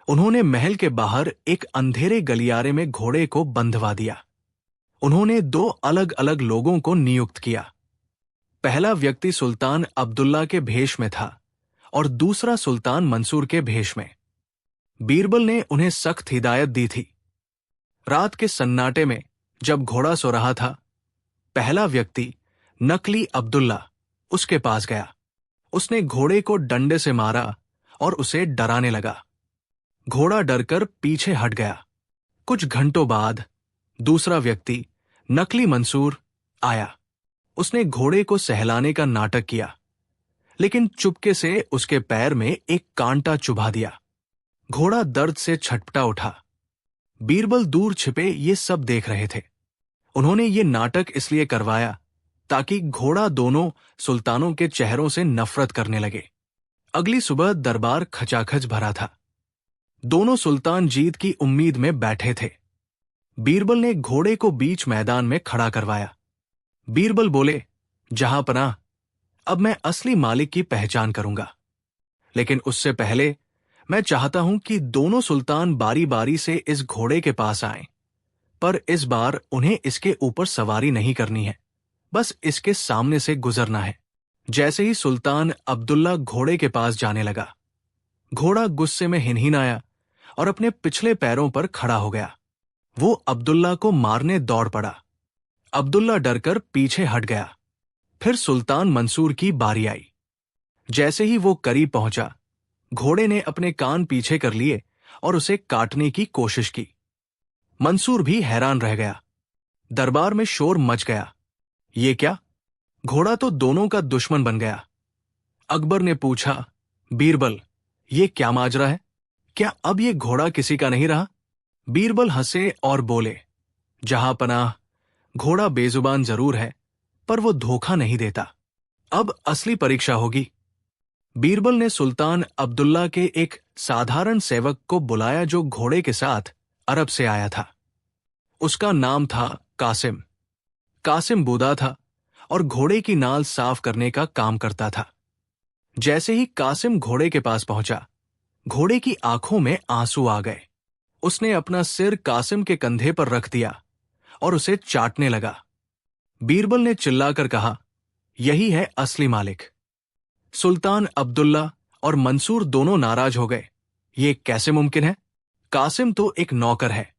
उन्होंने महल के बाहर एक अंधेरे गलियारे में घोड़े को बंधवा दिया। उन्होंने दो अलग अलग लोगों को नियुक्त किया। पहला व्यक्ति सुल्तान अब्दुल्ला के भेष में था और दूसरा सुल्तान मंसूर के भेष में। बीरबल ने उन्हें सख्त हिदायत दी थी। रात के सन्नाटे में जब घोड़ा सो रहा था, पहला व्यक्ति नकली अब्दुल्ला उसके पास गया। उसने घोड़े को डंडे से मारा और उसे डराने लगा। घोड़ा डरकर पीछे हट गया। कुछ घंटों बाद दूसरा व्यक्ति नकली मंसूर आया। उसने घोड़े को सहलाने का नाटक किया, लेकिन चुपके से उसके पैर में एक कांटा चुभा दिया। घोड़ा दर्द से छटपटा उठा। बीरबल दूर छिपे ये सब देख रहे थे। उन्होंने ये नाटक इसलिए करवाया ताकि घोड़ा दोनों सुल्तानों के चेहरों से नफरत करने लगे। अगली सुबह दरबार खचाखच भरा था। दोनों सुल्तान जीत की उम्मीद में बैठे थे। बीरबल ने घोड़े को बीच मैदान में खड़ा करवाया। बीरबल बोले, जहां पनाह, अब मैं असली मालिक की पहचान करूंगा, लेकिन उससे पहले मैं चाहता हूं कि दोनों सुल्तान बारी बारी से इस घोड़े के पास आएं, पर इस बार उन्हें इसके ऊपर सवारी नहीं करनी है, बस इसके सामने से गुजरना है। जैसे ही सुल्तान अब्दुल्ला घोड़े के पास जाने लगा, घोड़ा गुस्से में हिनहिनाया और अपने पिछले पैरों पर खड़ा हो गया। वो अब्दुल्ला को मारने दौड़ पड़ा। अब्दुल्ला डरकर पीछे हट गया। फिर सुल्तान मंसूर की बारी आई। जैसे ही वो करीब पहुंचा, घोड़े ने अपने कान पीछे कर लिए और उसे काटने की कोशिश की। मंसूर भी हैरान रह गया। दरबार में शोर मच गया। ये क्या? घोड़ा तो दोनों का दुश्मन बन गया। अकबर ने पूछा, बीरबल, ये क्या माजरा है? क्या अब ये घोड़ा किसी का नहीं रहा? बीरबल हंसे और बोले, जहां पनाह, घोड़ा बेजुबान जरूर है, पर वो धोखा नहीं देता। अब असली परीक्षा होगी। बीरबल ने सुल्तान अब्दुल्ला के एक साधारण सेवक को बुलाया जो घोड़े के साथ अरब से आया था। उसका नाम था कासिम। कासिम बूढ़ा था और घोड़े की नाल साफ करने का काम करता था। जैसे ही कासिम घोड़े के पास पहुंचा, घोड़े की आंखों में आंसू आ गए। उसने अपना सिर कासिम के कंधे पर रख दिया और उसे चाटने लगा। बीरबल ने चिल्लाकर कहा, यही है असली मालिक। सुल्तान अब्दुल्ला और मंसूर दोनों नाराज हो गए। ये कैसे मुमकिन है? कासिम तो एक नौकर है,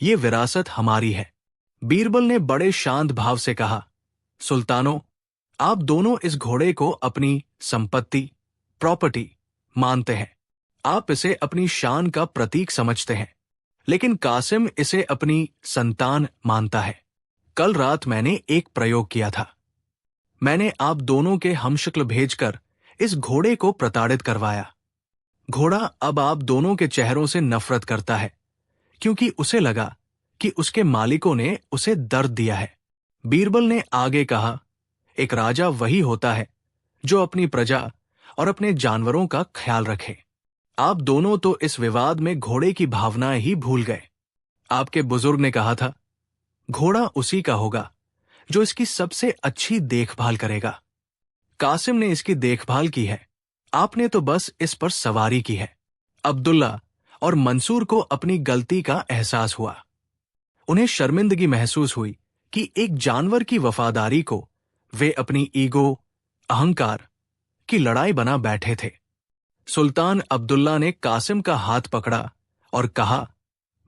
ये विरासत हमारी है। बीरबल ने बड़े शांत भाव से कहा, सुल्तानों, आप दोनों इस घोड़े को अपनी संपत्ति, प्रॉपर्टी मानते हैं। आप इसे अपनी शान का प्रतीक समझते हैं, लेकिन कासिम इसे अपनी संतान मानता है। कल रात मैंने एक प्रयोग किया था। मैंने आप दोनों के हमशक्ल भेजकर इस घोड़े को प्रताड़ित करवाया। घोड़ा अब आप दोनों के चेहरों से नफरत करता है, क्योंकि उसे लगा कि उसके मालिकों ने उसे दर्द दिया है। बीरबल ने आगे कहा, एक राजा वही होता है जो अपनी प्रजा और अपने जानवरों का ख्याल रखे। आप दोनों तो इस विवाद में घोड़े की भावनाएं ही भूल गए। आपके बुजुर्ग ने कहा था, घोड़ा उसी का होगा जो इसकी सबसे अच्छी देखभाल करेगा। कासिम ने इसकी देखभाल की है, आपने तो बस इस पर सवारी की है। अब्दुल्ला और मंसूर को अपनी गलती का एहसास हुआ। उन्हें शर्मिंदगी महसूस हुई कि एक जानवर की वफादारी को वे अपनी ईगो, अहंकार की लड़ाई बना बैठे थे। सुल्तान अब्दुल्ला ने कासिम का हाथ पकड़ा और कहा,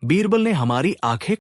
बीरबल ने हमारी आंखें